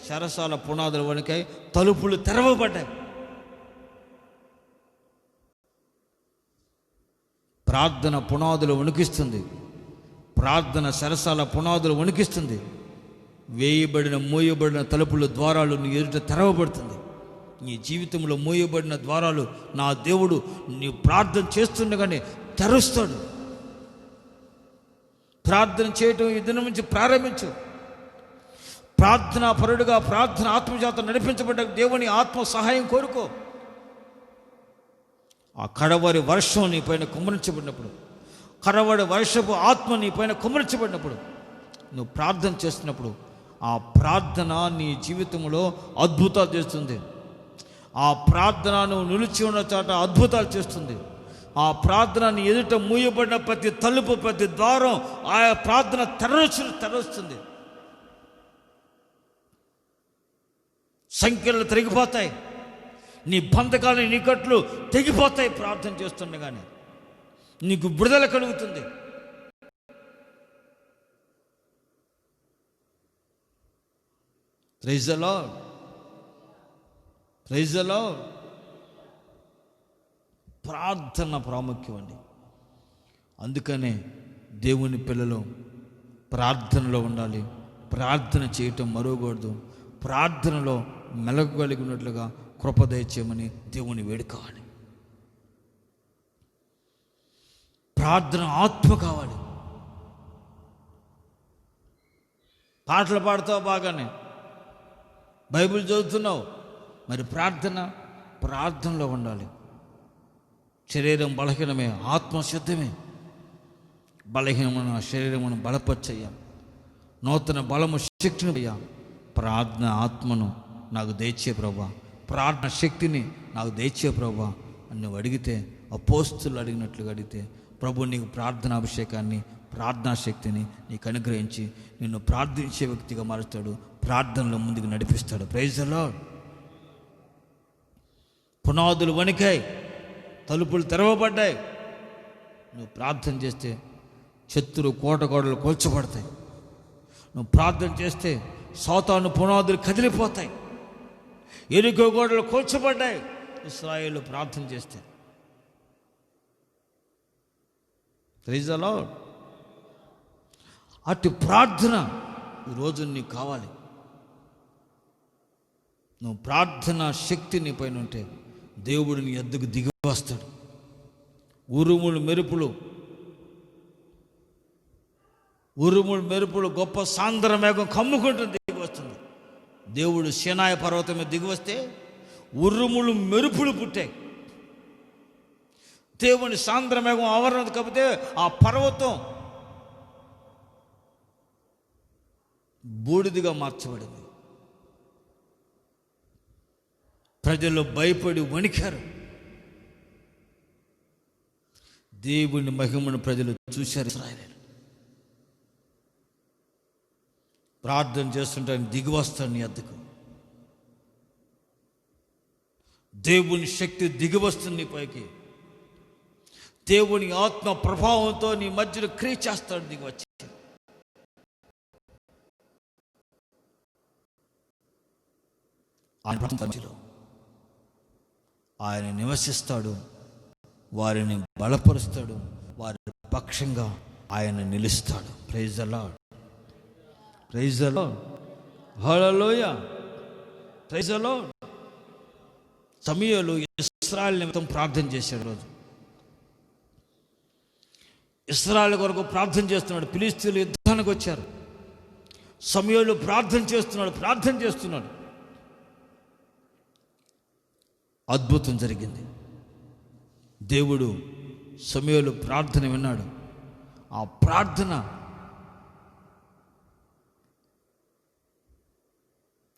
సరసాల పునాదులు వణికాయి, తలుపులు తెరవబడ్డాయి. ప్రార్థన పునాదులు వణికిస్తుంది. ప్రార్థన సరసాల పునాదులు వణికిస్తుంది. వేయబడిన మూయబడిన తలుపుల ద్వారాలు నీ ఎదుట తెరవబడుతుంది. నీ జీవితంలో మూయబడిన ద్వారాలు నా దేవుడు నీ ప్రార్థన చేస్తుండగానే తెరుస్తాడు. ప్రార్థన చేయటం ఈ దినం నుంచి ప్రారంభించు. ప్రార్థనా పరుడుగా, ప్రార్థన ఆత్మచేత నడిపించబడ్డ దేవుని ఆత్మ సహాయం కోరుకో. ఆ కడవరి వర్షం నీ పైన కుమ్మరించబడినప్పుడు, కడవరి వర్షపు ఆత్మ నీ పైన కుమ్మరించబడినప్పుడు, నువ్వు ప్రార్థన చేస్తున్నప్పుడు ఆ ప్రార్థన నీ జీవితంలో అద్భుతాలు చేస్తుంది. ఆ ప్రార్థన నువ్వు నిలిచి ఉన్న చోట అద్భుతాలు చేస్తుంది. ఆ ప్రార్థన నీ ఎదుట మూయబడిన ప్రతి తలుపు, ప్రతి ద్వారం ఆయా ప్రార్థన తెరవస్తుంది. సంఖ్యలు తిరిగిపోతాయి. నీ బంధకాలు, నీ కట్లు తెగిపోతాయి. ప్రార్థన చేస్తుండగానే నీకు విడుదల కలుగుతుంది. Praise the Lord, praise the Lord. ప్రార్థన ప్రాముఖ్యం అండి. అందుకనే దేవుని పిల్లలు ప్రార్థనలో ఉండాలి. ప్రార్థన చేయటం మరవకూడదు. ప్రార్థనలో మెలగలిగి ఉన్నట్లుగా కృప దయచేయమని దేవుని వేడుకోవాలి. ప్రార్థన ఆత్మ కావాలి. పాటలు పాడుతావు బాగానే, బైబిల్ చదువుతున్నావు, మరి ప్రార్థనలో ఉండాలి. శరీరం బలహీనమే, ఆత్మ శుద్ధమే. బలహీనమైన శరీరమును బలపరిచయ్యా, నూతన బలము శక్తిని అయ్యా. ప్రార్థన ఆత్మను నాకు దయచే ప్రభా, ప్రార్థన శక్తిని నాకు దయచే ప్రభా అని నువ్వు అడిగితే, అపోస్తులు అడిగినట్లుగా అడిగితే ప్రభు నీకు ప్రార్థనా అభిషేకాన్ని, ప్రార్థనా శక్తిని నీకు అనుగ్రహించి నిన్ను ప్రార్థించే వ్యక్తిగా మారుస్తాడు. ప్రార్థనలో ముందుకు నడిపిస్తాడు. Praise the Lord. పునాదులు వణికాయి, తలుపులు తెరవబడ్డాయి. నువ్వు ప్రార్థన చేస్తే శత్రువు కోటగోడలు కూల్చబడతాయి. నువ్వు ప్రార్థన చేస్తే సాతాను పునాదులు కదిలిపోతాయి. ఎరికో గోడలు కూల్చబడ్డాయి ఇశ్రాయేలు ప్రార్థన చేస్తే. Praise the Lord. అటు ప్రార్థన ఈరోజు నీకు కావాలి. నువ్వు ప్రార్థన శక్తి నీ పైన ఉంటే దేవుడు నీ ఎద్దుకు దిగి వస్తాడు. ఉరుములు మెరుపులు గొప్ప సాంద్ర మేఘం కమ్ముకుంటుంది, దిగి వస్తుంది. దేవుడు సీనాయి పర్వతం మీద దిగి వస్తే ఉరుములు మెరుపులు పుట్టాయి. దేవుని సాంద్ర మేఘం ఆవరణ కాకపోతే ఆ పర్వతం బూడిదిగా మార్చబడింది. ప్రజలు భయపడి వణికారు. దేవుని మహిమను ప్రజలు చూశారు. ఇశ్రాయేలు ప్రార్థన చేస్తుంటే దిగి వస్తాడు నీ అద్దకు. దేవుని శక్తి దిగి వస్తుంది నీ పైకి. దేవుని ఆత్మ ప్రభావంతో నీ మధ్యలో క్రియ చేస్తాడు దిగి వచ్చి. ఆయన నివసిస్తాడు, వారిని బలపరుస్తాడు, వారి పక్షంగా ఆయన నిలుస్తాడు. Praise the Lord, praise the Lord, hallelujah, praise the Lord. సమూయేలు ఇశ్రాయేలు నిమిత్తం ప్రార్థన చేశాడు. రోజు ఇశ్రాయేలు కొరకు ప్రార్థన చేస్తున్నాడు. ఫిలిష్తీయులు యుద్ధానికి వచ్చారు. సమూయేలు ప్రార్థన చేస్తున్నాడు. అద్భుతం జరిగింది. దేవుడు సమూయేలు ప్రార్థన విన్నాడు. ఆ ప్రార్థన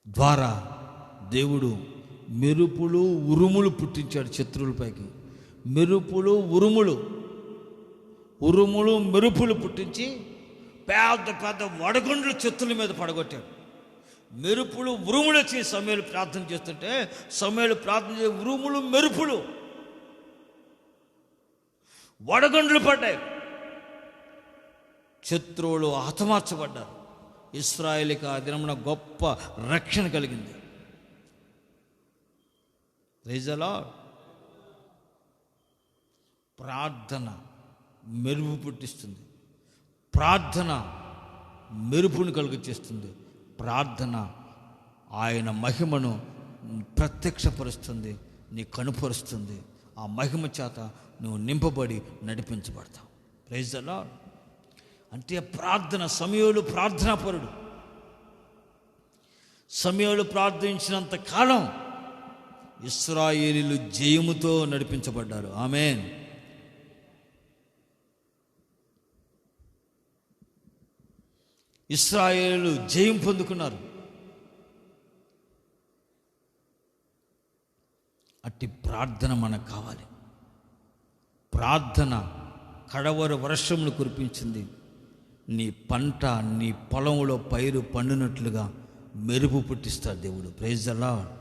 ద్వారా దేవుడు మెరుపులు ఉరుములు పుట్టించాడు శత్రువులపైకి. మెరుపులు పుట్టించి పెద్ద పెద్ద వడగొండ్లు శత్రువుల మీద పడగొట్టాడు. మెరుపులు ఉరుములు వచ్చి సమూయేలు ప్రార్థన చేస్తుంటే, సమూయేలు ప్రార్థన చేసే ఉరుములు మెరుపులు వడగండ్లు పడ్డాయి, శత్రువులు హతమార్చబడ్డారు. ఇశ్రాయేలుకి ఆ దినమున గొప్ప రక్షణ కలిగింది. Praise the Lord. ప్రార్థన మెరుపు పుట్టిస్తుంది, ప్రార్థన మెరుపుని కలుగు చేస్తుంది, ప్రార్థన ఆయన మహిమను ప్రత్యక్షపరుస్తుంది, నీ కనుపరుస్తుంది. ఆ మహిమ చేత నువ్వు నింపబడి నడిపించబడతావు. Praise the Lord. అంటే ప్రార్థన, సమయంలో ప్రార్థనాపరుడు. సమయంలో ప్రార్థించినంత కాలం ఇశ్రాయేలీయులు జయముతో నడిపించబడ్డారు. ఆమేన్. ఇశ్రాయేలీయులు జయం పొందుకున్నారు. అట్టి ప్రార్థన మనకు కావాలి. ప్రార్థన కడవర వర్షమును కురిపించింది. నీ పంట, నీ పొలంలో పైరు పండినట్లుగా మెరుపు పుట్టిస్తాడు దేవుడు. Praise the Lord.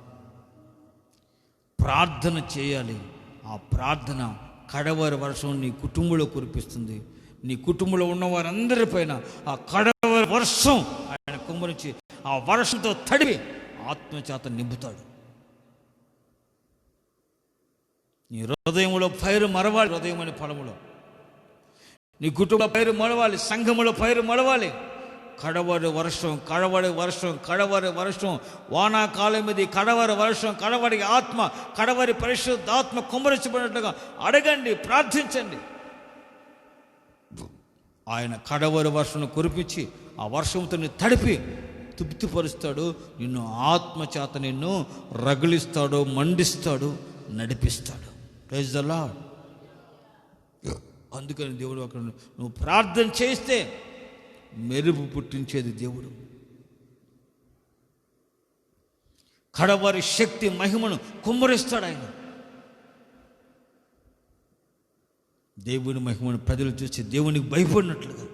ప్రార్థన చేయాలి. ఆ ప్రార్థన కడవర వర్షం నీ కుటుంబంలో కురిపిస్తుంది. నీ కుటుంబంలో ఉన్న వారందరిపైన ఆ కడవర వర్షం ఆయన కుమ్మరించి ఆ వర్షంతో తడివి ఆత్మచేత నింపుతాడు. నీ హృదయంలో పైరు మరవాలి. హృదయం అనే పొలములో నీ కుటుంబ పైరు మలవాలి, సంఘములో పైరు మలవాలి. కడవరి వర్షం, కడవరి వర్షం, కడవరి వర్షం, వానాకాలం ఇది కడవరి వర్షం, కడవరి ఆత్మ, కడవరి పరిశుద్ధాత్మ కుమ్మరించబడినట్లుగా అడగండి, ప్రార్థించండి. ఆయన కడవరి వర్షం కురిపించి ఆ వర్షంతో తడిపి తృప్తిపరుస్తాడు. నిన్ను ఆత్మచేత నిన్ను రగిలిస్తాడు, మండిస్తాడు, నడిపిస్తాడు. Praise the Lord. అందుకని దేవుడు అక్కడ నువ్వు ప్రార్థన చేస్తే మెరుపు పుట్టించేది దేవుడు. కడవారి శక్తి మహిమను కుమ్మరిస్తాడు ఆయన. దేవుని మహిమను ప్రజలు చూసి దేవునికి భయపడినట్లుగా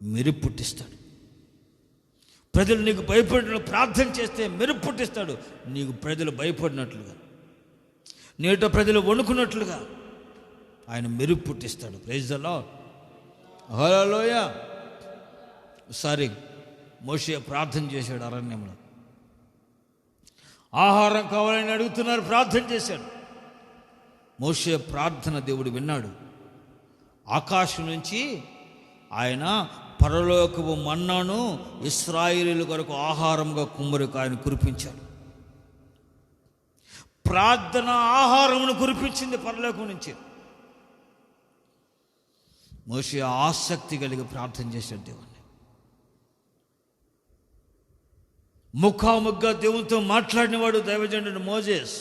మెరుపు పుట్టిస్తాడు. ప్రజలు నీకు భయపడినట్లు ప్రార్థన చేస్తే మెరుపు పుట్టిస్తాడు. నీకు ప్రజలు భయపడినట్లుగా, నేట ప్రజలు వణుకున్నట్లుగా ఆయన మెరుపు పుట్టిస్తాడు. Praise the Lord. హల్లెలూయా. ఒకసారి మోషే ప్రార్థన చేశాడు అరణ్యంలో. ఆహారం కావాలని అడుగుతున్నారు, ప్రార్థన చేశాడు. మోషే ప్రార్థన దేవుడు విన్నాడు. ఆకాశం నుంచి ఆయన పరలోకపు మన్నాను ఇశ్రాయేలీయుల కొరకు ఆహారంగా కుమ్మరికి ఆయన కురిపించాడు. ప్రార్థన ఆహారమును కురిపించింది పరలోకం నుంచి. మోషే ఆసక్తి కలిగి ప్రార్థన చేశాడు దేవుణ్ణి. ముఖాముఖిగా దేవునితో మాట్లాడినవాడు దైవజనుడు మోజెస్.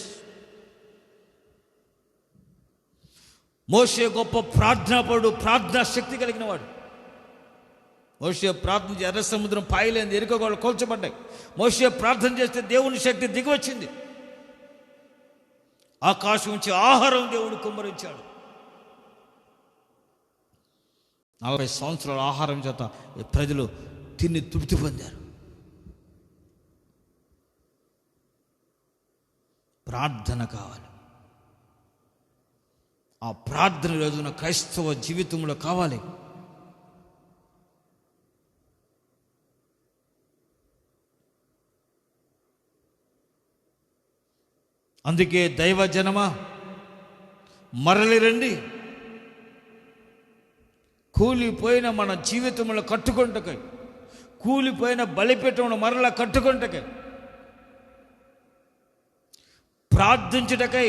మోషే గొప్ప ప్రార్థనాపరుడు, ప్రార్థనా శక్తి కలిగిన వాడు. మోషే ప్రార్థన చేసి ఎర్ర సముద్రం పాయలేని ఎరుకగోళ్ళు కోల్చబడ్డాయి. మోషే ప్రార్థన చేస్తే దేవుని శక్తి దిగివచ్చింది. ఆకాశం నుంచి ఆహారం దేవుడు కుమ్మరించాడు. 40 సంవత్సరాల ఆహారం చేత ప్రజలు తిని తృప్తి పొందారు. ప్రార్థన కావాలి. ఆ ప్రార్థన రోజున క్రైస్తవ జీవితంలో కావాలి. అందుకే దైవ జనమా మరలి రండి, కూలిపోయిన మన జీవితంలో కట్టుకుంటకై, కూలిపోయిన బలిపీఠమును మరలా కట్టుకుంటకై, ప్రార్థించుటకై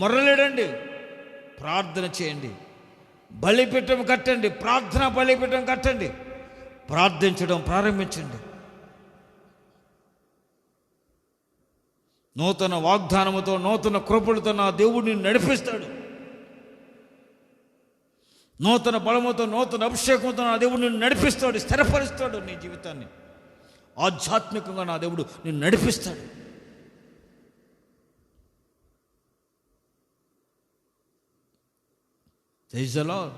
మరలిడండి, ప్రార్థన చేయండి. బలిపీఠం కట్టండి, ప్రార్థన బలిపీఠం కట్టండి, ప్రార్థించడం ప్రారంభించండి. నూతన వాగ్దానముతో, నూతన కృపలతో నా దేవుడిని నడిపిస్తాడు. నూతన బలముతో, నూతన అభిషేకంతో నా దేవుడు నిన్ను నడిపిస్తాడు, స్థిరపరుస్తాడు. నీ జీవితాన్ని ఆధ్యాత్మికంగా నా దేవుడు నిన్ను నడిపిస్తాడు. Praise the lord.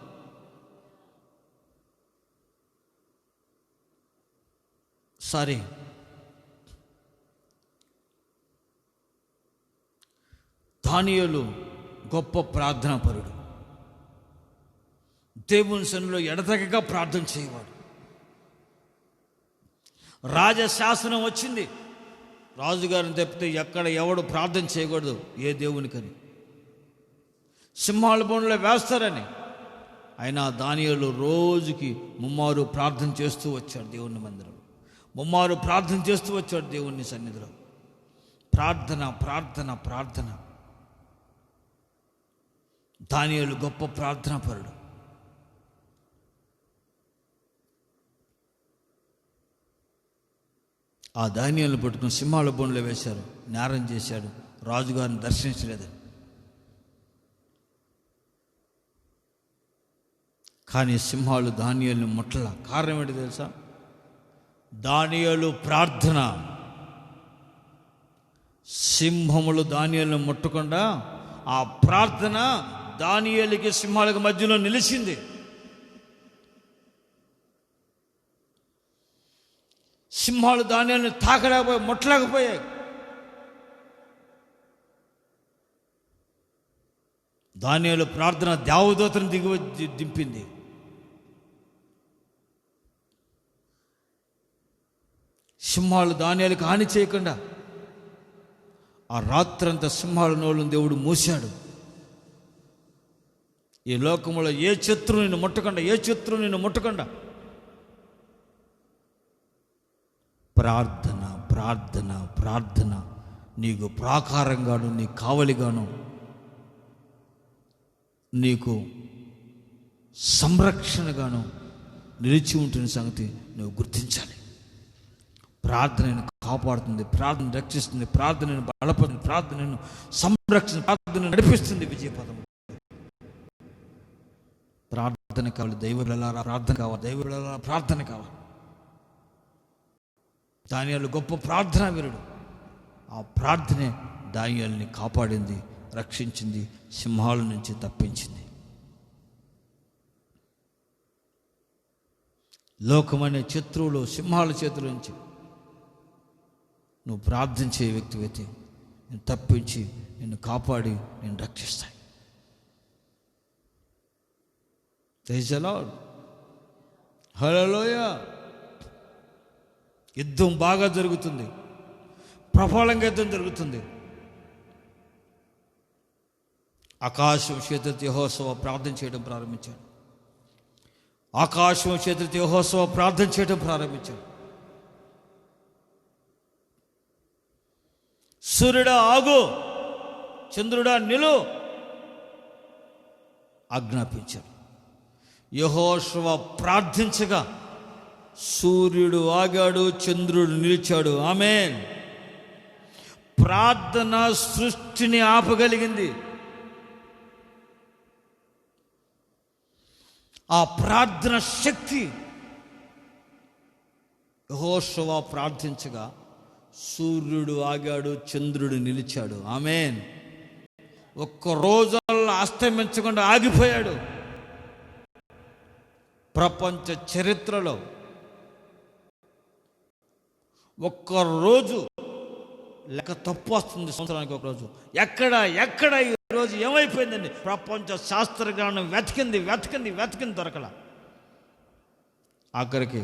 సారీ, దానియేలు గొప్ప ప్రార్థనాపరుడు. దేవుని సన్నిధిలో ఎడతెగక ప్రార్థన చేయవాడు. రాజశాసనం వచ్చింది, రాజుగారిని తప్పితే ఎక్కడ ఎవడు ప్రార్థన చేయకూడదు ఏ దేవునికని, సింహాల బోన్లో వేస్తారని. అయినా దానియేలు రోజుకి ముమ్మారు ప్రార్థన చేస్తూ వచ్చాడు దేవుని మందిరం, ముమ్మారు ప్రార్థన చేస్తూ వచ్చాడు దేవుని సన్నిధిలో. ప్రార్థన ప్రార్థన ప్రార్థన. దానియేలు గొప్ప ప్రార్థనాపరుడు. ఆ దానియేలును పట్టుకుని సింహాల బోన్లో వేశారు, నేరం చేశాడు, రాజుగారిని దర్శించలేదని. కానీ సింహాలు దానియేలుని ముట్టల. కారణం ఏంటి తెలుసా? దానియేలు ప్రార్థన. సింహములు దానియేలుని ముట్టకుండా ఆ ప్రార్థన దానియేలుకి సింహాలకు మధ్యలో నిలిచింది. సింహాలు దానియేలుని తాకలేకపోయాయి, ముట్టలేకపోయాయి. దానియేలు ప్రార్థన దేవదూతను దింపింది. సింహాలు దానియేలుకి హాని చేయకుండా ఆ రాత్రంతా సింహాల నోళ్ళను దేవుడు మూశాడు. ఈ లోకంలో ఏ శత్రువు నిన్ను ముట్టకుండా ప్రార్థన ప్రార్థన ప్రార్థన నీకు ప్రాకారంగాను, నీ కావలిగాను, నీకు సంరక్షణగాను నిలిచి ఉంటున్న సంగతి నువ్వు గుర్తించాలి. ప్రార్థనను కాపాడుతుంది, ప్రార్థన రక్షిస్తుంది, ప్రార్థనను బలపడుతుంది, ప్రార్థనను సంరక్షణ, ప్రార్థనను నడిపిస్తుంది విజయపదం. ప్రార్థన కావాలి, దైవజనులారా ప్రార్థన కావాలి, దైవజనులారా ప్రార్థన కావాలి. దానియేలు గొప్ప ప్రార్థనా వీరుడు. ఆ ప్రార్థనే దానియేలుని కాపాడింది, రక్షించింది, సింహాల నుంచి తప్పించింది. లోకమనే శత్రువులు సింహాల చేతుల నుంచి నువ్వు ప్రార్థించే వ్యక్తివైతే నేను తప్పించి నిన్ను కాపాడి నేను రక్షిస్తాను. Praise the Lord. హల్లెలూయా. యుద్ధం బాగా జరుగుతుంది, ప్రబలంగా యుద్ధం జరుగుతుంది. ఆకాశం చేతులతో యెహోషువ ప్రార్థన చేయడం ప్రారంభించాడు. ఆకాశం చేతులతో యెహోషువ ప్రార్థన చేయడం ప్రారంభించాడు. సూర్యుడా ఆగు, చంద్రుడా నిలు ఆజ్ఞాపించాడు. యెహోషువ ప్రార్థించగా సూర్యుడు ఆగాడు, చంద్రుడు నిలిచాడు. ఆమేన్. ప్రార్థన సృష్టిని ఆపగలిగింది. ఆ ప్రార్థన శక్తి. యెహోషువ ప్రార్థించగా సూర్యుడు ఆగాడు, చంద్రుడు నిలిచాడు. ఆమేన్. ఒక్క రోజుల్లో అస్తమించకుండా ఆగిపోయాడు. ప్రపంచ చరిత్రలో ఒక్కరోజు లెక్క తప్పు వస్తుంది, సంవత్సరానికి ఒక రోజు. ఎక్కడ ఈ రోజు ఏమైపోయిందండి? ప్రపంచ శాస్త్రజ్ఞానం వెతికింది దొరకల. ఆఖరికి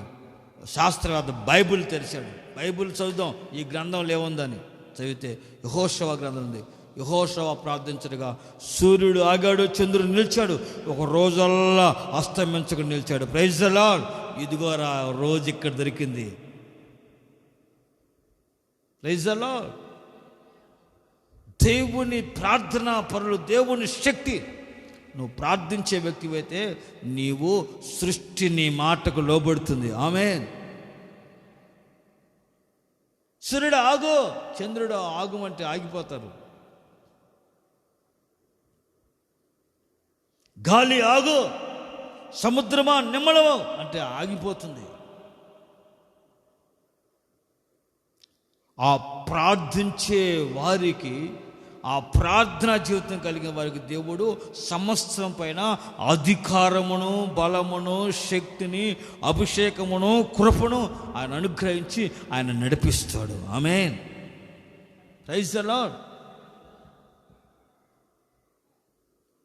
శాస్త్రవేత్త బైబిల్ తెరిచాడు. బైబిల్ చదువుదాం, ఈ గ్రంథంలో ఏముందని చదివితే యెహోషువ గ్రంథం ఉంది. యెహోషువ ప్రార్థించడుగా సూర్యుడు ఆగాడు, చంద్రుడు నిలిచాడు, ఒక రోజల్లా అస్తమించకుండా నిలిచాడు. Praise the Lord. ఇదిగోరా రోజు ఇక్కడ దొరికింది. Praise the Lord. దేవుని ప్రార్థనా పరులు, దేవుని శక్తి. నువ్వు ప్రార్థించే వ్యక్తివైతే నీవు సృష్టి నీ మాటకు లోబడుతుంది. ఆమేన్. సూర్యుడు ఆగు, చంద్రుడు ఆగుమంటే ఆగిపోతారు. గాలి ఆగు, సముద్రమా నిమ్మలము అంటే ఆగిపోతుంది. ఆ ప్రార్థించే వారికి, ఆ ప్రార్థనా జీవితం కలిగిన వారికి దేవుడు సమస్తం పైన అధికారమును, బలమును, శక్తిని, అభిషేకమును, కృపను ఆయన అనుగ్రహించి ఆయన నడిపిస్తాడు. ఆమేన్. Praise the Lord.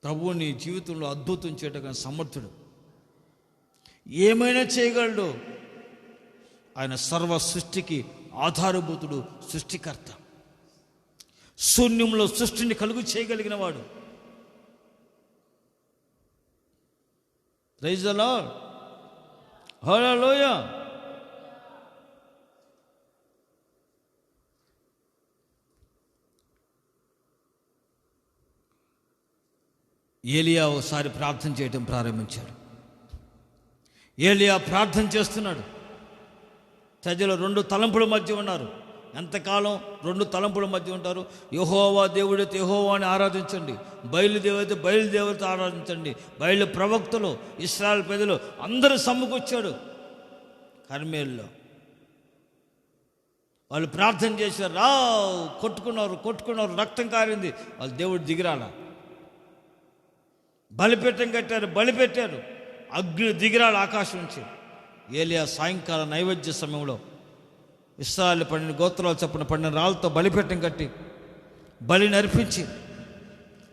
ప్రభువు నీ జీవితంలో అద్భుతం చేయడం సమర్థుడు. ఏమైనా చేయగలడు. ఆయన సర్వ సృష్టికి ఆధారభూతుడు, సృష్టికర్త. శూన్యంలో సృష్టిని కలుగు చేయగలిగిన వాడు. Praise the Lord. హల్లెలూయా. ఏలియా ఒకసారి ప్రార్థన చేయటం ప్రారంభించాడు. ఏలియా ప్రార్థన చేస్తున్నాడు. ప్రజలు రెండు తలంపుల మధ్య ఉన్నారు. ఎంతకాలం రెండు తలంపుల మధ్య ఉంటారు? యెహోవా దేవుడైతే యెహోవాని ఆరాధించండి, బయలుదేవైతే బయలుదేవత ఆరాధించండి. బయలు ప్రవక్తలు, ఇశ్రాయేలు ప్రజలు అందరూ సమ్ముకొచ్చాడు కర్మేల్లో. వాళ్ళు ప్రార్థన చేశారు, కొట్టుకున్నారు, రక్తం కారింది. వాళ్ళు దేవుడు దిగిరాల. బలిపీఠం కట్టారు, బలిపెట్టారు. అగ్ని దిగిరాల ఆకాశం నుంచి. ఏలియా సాయంకాలం నైవేద్య సమయంలో ఇశ్రాయేలు 12 గోత్రాలు చొప్పున 12 రాళ్ళతో బలిపీఠం కట్టి బలిని అర్పించి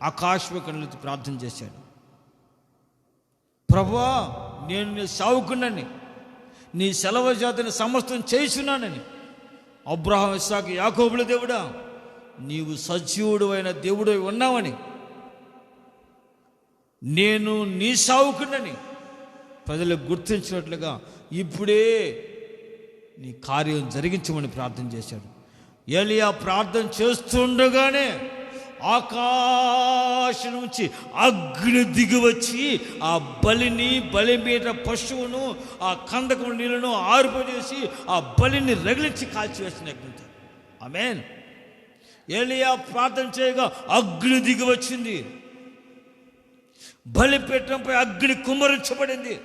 ఆకాశముఖంలోకి ప్రార్థన చేశాడు. ప్రభువా, నేను నీ సేవకుడినని, నీ సెలవు జాతిని సమస్తం చేస్తున్నానని. అబ్రహాం, ఇస్సాకు, యాకోబుల దేవుడా, నీవు సజీవుడు అయిన దేవుడు ఉన్నావని, నేను నీ సేవకుడినని ప్రజలకు గుర్తించినట్లుగా ఇప్పుడే నీ కార్యం జరిగించమని ప్రార్థన చేశాడు. ఏలియా ప్రార్థన చేస్తుండగానే ఆకాశం నుంచి అగ్ని దిగివచ్చి ఆ బలిని, బలి మీద పశువును, ఆ కందకం నీళ్ళను ఆరిపోజేసి ఆ బలిని రగిలించి కాల్చివేసిన అగ్నితో. ఆమేన్. ఏలియా ప్రార్థన చేయగా అగ్ని దిగి వచ్చింది. బలిపీఠంపై అగ్ని కుమ్మరించబడింది.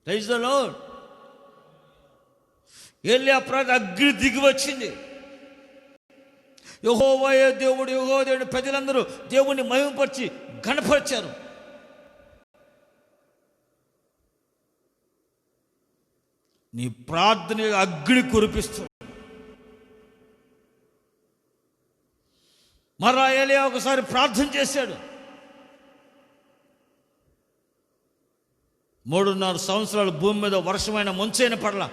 Praise the lord. ఏలియా ప్రార్థన అగ్ని దిగి వచ్చింది. యెహోవాయే దేవుడు, యెహోవా దేవుడు. ప్రజలందరూ దేవుణ్ణి మహిమపరిచి ఘనపరిచారు. నీ ప్రార్థన అగ్ని కురిపిస్తుంది. మరలా ఏలియా ఒకసారి ప్రార్థన చేశాడు. 3.5 సంవత్సరాలు భూమి మీద వర్షమైన మంచైన పడలా.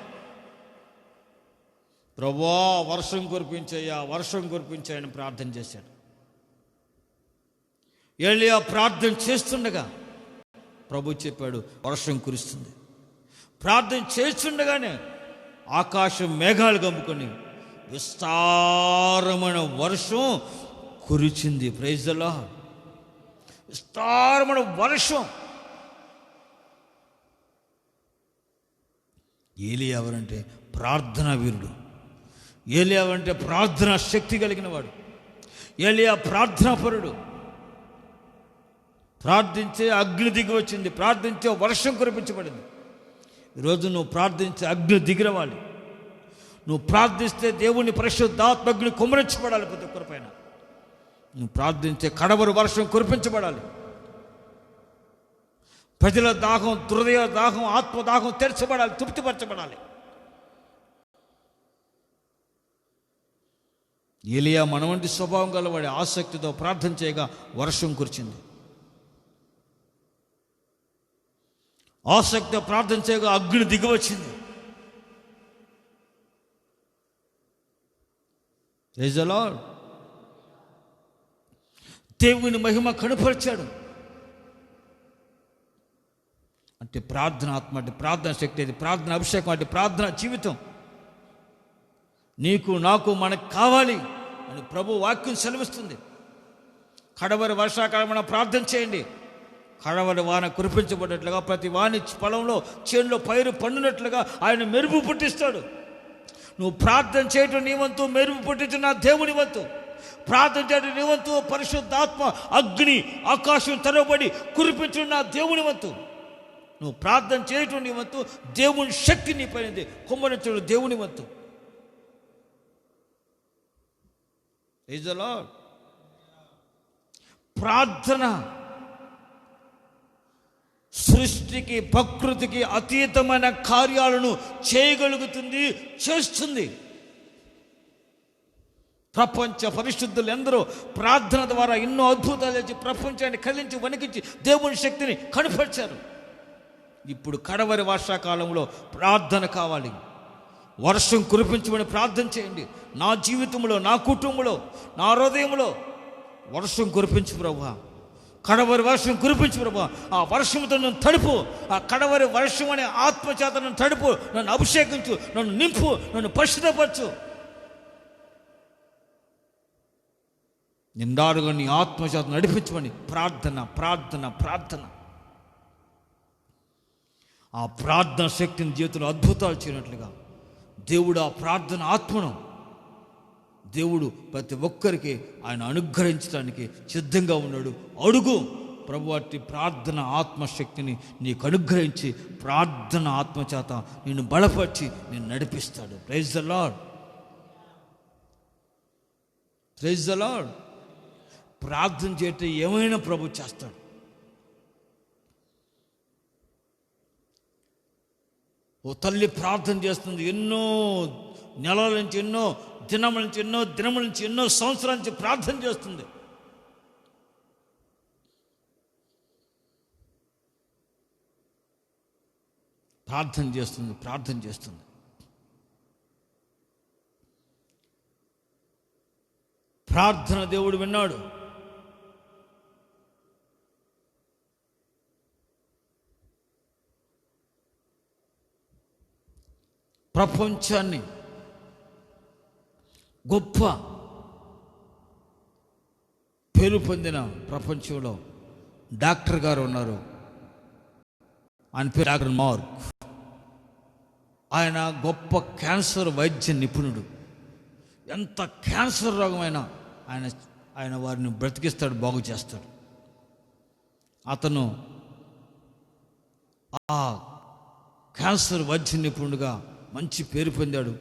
ప్రభువా, వర్షం కురిపించయ్యా, వర్షం కురిపించాయని ప్రార్థన చేశాడు. ఏలియా ప్రార్థన చేస్తుండగా ప్రభు చెప్పాడు, వర్షం కురుస్తుంది. ప్రార్థన చేస్తుండగానే ఆకాశం మేఘాలు కమ్ముకొని విస్తారమైన వర్షం కురిచింది. Praise the lord. విస్తారమైన వర్షం. ఏలియా ఎవరంటే ప్రార్థనా వీరుడు. ఏలియా ఎవరంటే ప్రార్థనా శక్తి కలిగిన వాడు. ఏలియా ప్రార్థనాపరుడు. ప్రార్థించే అగ్ని దిగి వచ్చింది, ప్రార్థించే వర్షం కురిపించబడింది. ఈరోజు నువ్వు ప్రార్థించే అగ్ని దిగిరవాలి. నువ్వు ప్రార్థిస్తే దేవుని పరిశుద్ధాత్మగ్ని కుమ్మరించబడాలి. ప్రతి ఒక్కరి పైన నువ్వు ప్రార్థించే కడవరు వర్షం కురిపించబడాలి. ప్రజల దాహం, హృదయ దాహం, ఆత్మదాహం తెరచబడాలి, తృప్తిపరచబడాలి. ఏలియా మన వంటి స్వభావం గలవాడి ఆసక్తితో ప్రార్థన చేయగా వర్షం కురిచింది. ఆసక్తితో ప్రార్థన చేయగా అగ్ని దిగివచ్చింది. Praise the Lord. దేవుని మహిమ కనుపరిచాడు. అంటే ప్రార్థన ఆత్మ, అంటే ప్రార్థన శక్తి, అది ప్రార్థన అభిషేకం, అంటే ప్రార్థన జీవితం నీకు నాకు మనకు కావాలి అని ప్రభు వాక్యం సెలవిస్తుంది. కడవరి వర్షాకాలమైన ప్రార్థన చేయండి. కడవరి వాన కురిపించబడినట్లుగా ప్రతి వాని పొలంలో, చేనులో పైరు పండినట్లుగా ఆయన మెరుపు పుట్టిస్తాడు. నువ్వు ప్రార్థన చేయటం నీ వంతు, మెరుపు పుట్టించిన నా దేవుని వంతు. ప్రార్థన చేయడం నీ వంతు, పరిశుద్ధాత్మ అగ్ని ఆకాశం తెరవబడి కురిపించిన నా దేవుని వంతు. నువ్వు ప్రార్థన చేయటం నీ వంతు, దేవుని శక్తి నీ పైన కుమ్మరించడం దేవుని వంతు. Praise the Lord. ప్రార్థన సృష్టికి, ప్రకృతికి అతీతమైన కార్యాలను చేయగలుగుతుంది, చేస్తుంది. ప్రపంచ పరిశుద్ధులు ఎందరో ప్రార్థన ద్వారా ఎన్నో అద్భుతాలు చేసి ప్రపంచాన్ని కదిలించి వణికించి దేవుని శక్తిని కనపరిచారు. ఇప్పుడు కడవరి వర్షాకాలంలో ప్రార్థన కావాలి. వర్షం కురిపించమని ప్రార్థన చేయండి. నా జీవితంలో, నా కుటుంబంలో, నా హృదయంలో వర్షం కురిపించు ప్రభువా. కడవరి వర్షం కురిపించు ప్రభువా. ఆ వర్షంతో నన్ను తడుపు. ఆ కడవరి వర్షం అనే ఆత్మచేత నన్ను తడుపు, నన్ను అభిషేకించు, నన్ను నింపు, నన్ను పరిశుద్ధపరచు. నిండారుగా నీ ఆత్మచేత నడిపించమని ప్రార్థన ప్రార్థన ప్రార్థన. ఆ ప్రార్థన శక్తిని జీవితంలో అద్భుతాలు చేయనట్లుగా దేవుడు ఆ ప్రార్థన ఆత్మను దేవుడు ప్రతి ఒక్కరికి ఆయన అనుగ్రహించడానికి సిద్ధంగా ఉన్నాడు. అడుగు, ప్రభు అట్టి ప్రార్థన ఆత్మశక్తిని నీకు అనుగ్రహించి ప్రార్థన ఆత్మచేత నిన్ను బలపరిచి నిన్ను నడిపిస్తాడు. Praise the Lord, praise the Lord. ప్రార్థన చేయటం ఏమైనా ప్రభు చేస్తాడు. ఓ తల్లి ప్రార్థన చేస్తుంది, ఎన్నో నెలల నుంచి, ఎన్నో దినముల నుంచి, ఎన్నో సంవత్సరాల నుంచి ప్రార్థన చేస్తుంది. ప్రార్థన చేస్తుంది. ప్రార్థన దేవుడు విన్నాడు. ప్రపంచాన్ని గొప్ప పేరు పొందిన ప్రపంచంలో డాక్టర్ గారు ఉన్నారు. ఆయన పేరు డాక్టర్ మార్క్. ఆయన గొప్ప క్యాన్సర్ వైద్య నిపుణుడు. ఎంత క్యాన్సర్ రోగమైనా ఆయన వారిని బ్రతికిస్తాడు, బాగు చేస్తాడు. అతను ఆ క్యాన్సర్ వైద్య నిపుణుడుగా మంచి పేరు పొందాడు.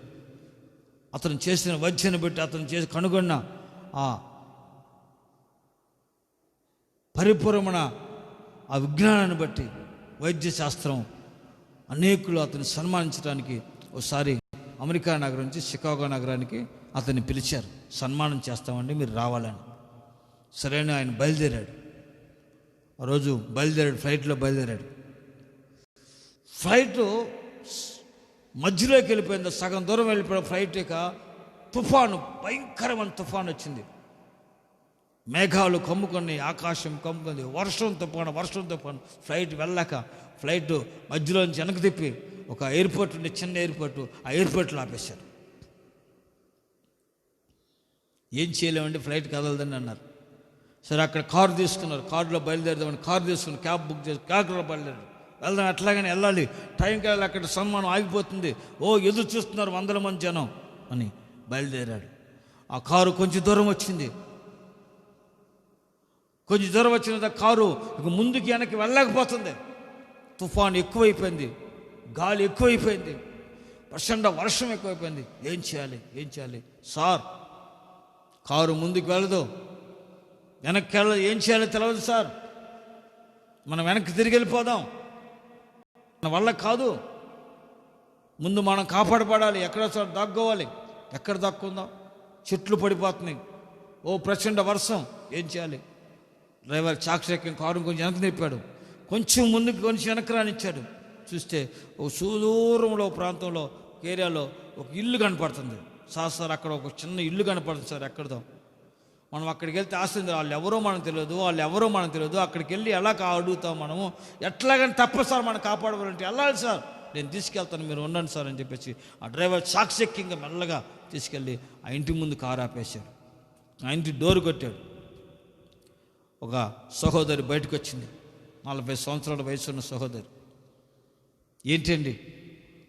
అతను చేసిన వైద్యాన్ని బట్టి, అతను చేసి కనుగొన్న ఆ పరిపూర్ణమైన ఆ విజ్ఞానాన్ని బట్టి వైద్య శాస్త్రం అనేకులు అతన్ని సన్మానించడానికి ఒకసారి అమెరికా నగరం నుంచి షికాగో నగరానికి అతన్ని పిలిచారు. సన్మానం చేస్తామండి, మీరు రావాలని. సరైన ఆయన బయలుదేరాడు. ఆ రోజు ఫ్లైట్లో బయలుదేరాడు. ఫ్లైట్ మధ్యలోకి వెళ్ళిపోయింది, సగం దూరం వెళ్ళిపోయిన ఫ్లైట్. ఇక తుఫాను, భయంకరమైన తుఫాను వచ్చింది. మేఘాలు కమ్ముకొని, ఆకాశం కమ్ముకుంది, వర్షం తుఫాను. ఫ్లైట్ వెళ్ళాక ఫ్లైట్ మధ్యలో నుంచి వెనక్కి తిప్పి ఒక ఎయిర్పోర్ట్ ఉండే, చిన్న ఎయిర్పోర్టు, ఆ ఎయిర్పోర్ట్లో ఆపేశారు. ఏం చేయలేమండి, ఫ్లైట్ కదలదని అన్నారు. సరే అక్కడ కారు తీసుకున్నారు. కారులో బయలుదేరదామని కారు తీసుకుని క్యాబ్ బుక్ చేసి కార్లో బయలుదేరారు. వెళ్దాం, ఎట్లాగని వెళ్ళాలి, టైంకి వెళ్ళి అక్కడ సన్మానం ఆగిపోతుంది, ఎదురు చూస్తున్నారు వందల మంది జనం అని బయలుదేరాడు. ఆ కారు కొంచెం దూరం వచ్చింది. కొంచెం దూరం వచ్చిన కారు ఇక ముందుకి వెనక్కి వెళ్ళలేకపోతుంది. తుఫాను ఎక్కువైపోయింది, గాలి ఎక్కువైపోయింది, ప్రచండ వర్షం ఎక్కువైపోయింది. ఏం చేయాలి సార్? కారు ముందుకు వెళ్ళదు, వెనక్కి వెళ్ళదు, ఏం చేయాలో తెలియదు సార్. మనం వెనక్కి తిరిగి వెళ్ళిపోదాం, మన వల్ల కాదు. ముందు మనం కాపాడబడాలి, ఎక్కడ సార్ దాక్కోవాలి, ఎక్కడ దాక్కుందాం? చెట్లు పడిపోతున్నాయి, ప్రచండ వర్షం, ఏం చేయాలి? డ్రైవర్ చాకచక్యం కారు కొంచెం వెనక్కి తిప్పాడు. కొంచెం ముందుకు కొంచెం వెనక్కి రానిచ్చాడు. చూస్తే ఒక సుదూరంలో ప్రాంతంలో ఏరియాలో ఒక ఇల్లు కనపడుతుంది. సార్ అక్కడ ఒక చిన్న ఇల్లు కనపడుతుంది సార్, ఎక్కడదో. మనం అక్కడికి వెళ్తే ఆస్తుంది, వాళ్ళు ఎవరో మనకు తెలియదు. అక్కడికి వెళ్ళి ఎలా అడుగుతాం మనము? ఎట్లాగని తప్ప సార్ మనం కాపాడవాలంటే వెళ్ళాలి సార్, నేను తీసుకెళ్తాను, మీరు ఉండండి సార్ అని చెప్పేసి ఆ డ్రైవర్ చాకచక్యంగా మెల్లగా తీసుకెళ్ళి ఆ ఇంటి ముందు కారు ఆపేశాడు. ఆ ఇంటి డోర్ కొట్టాడు. ఒక సహోదరి బయటకు వచ్చింది, 40 సంవత్సరాల వయసున్న సహోదరి. ఏంటండి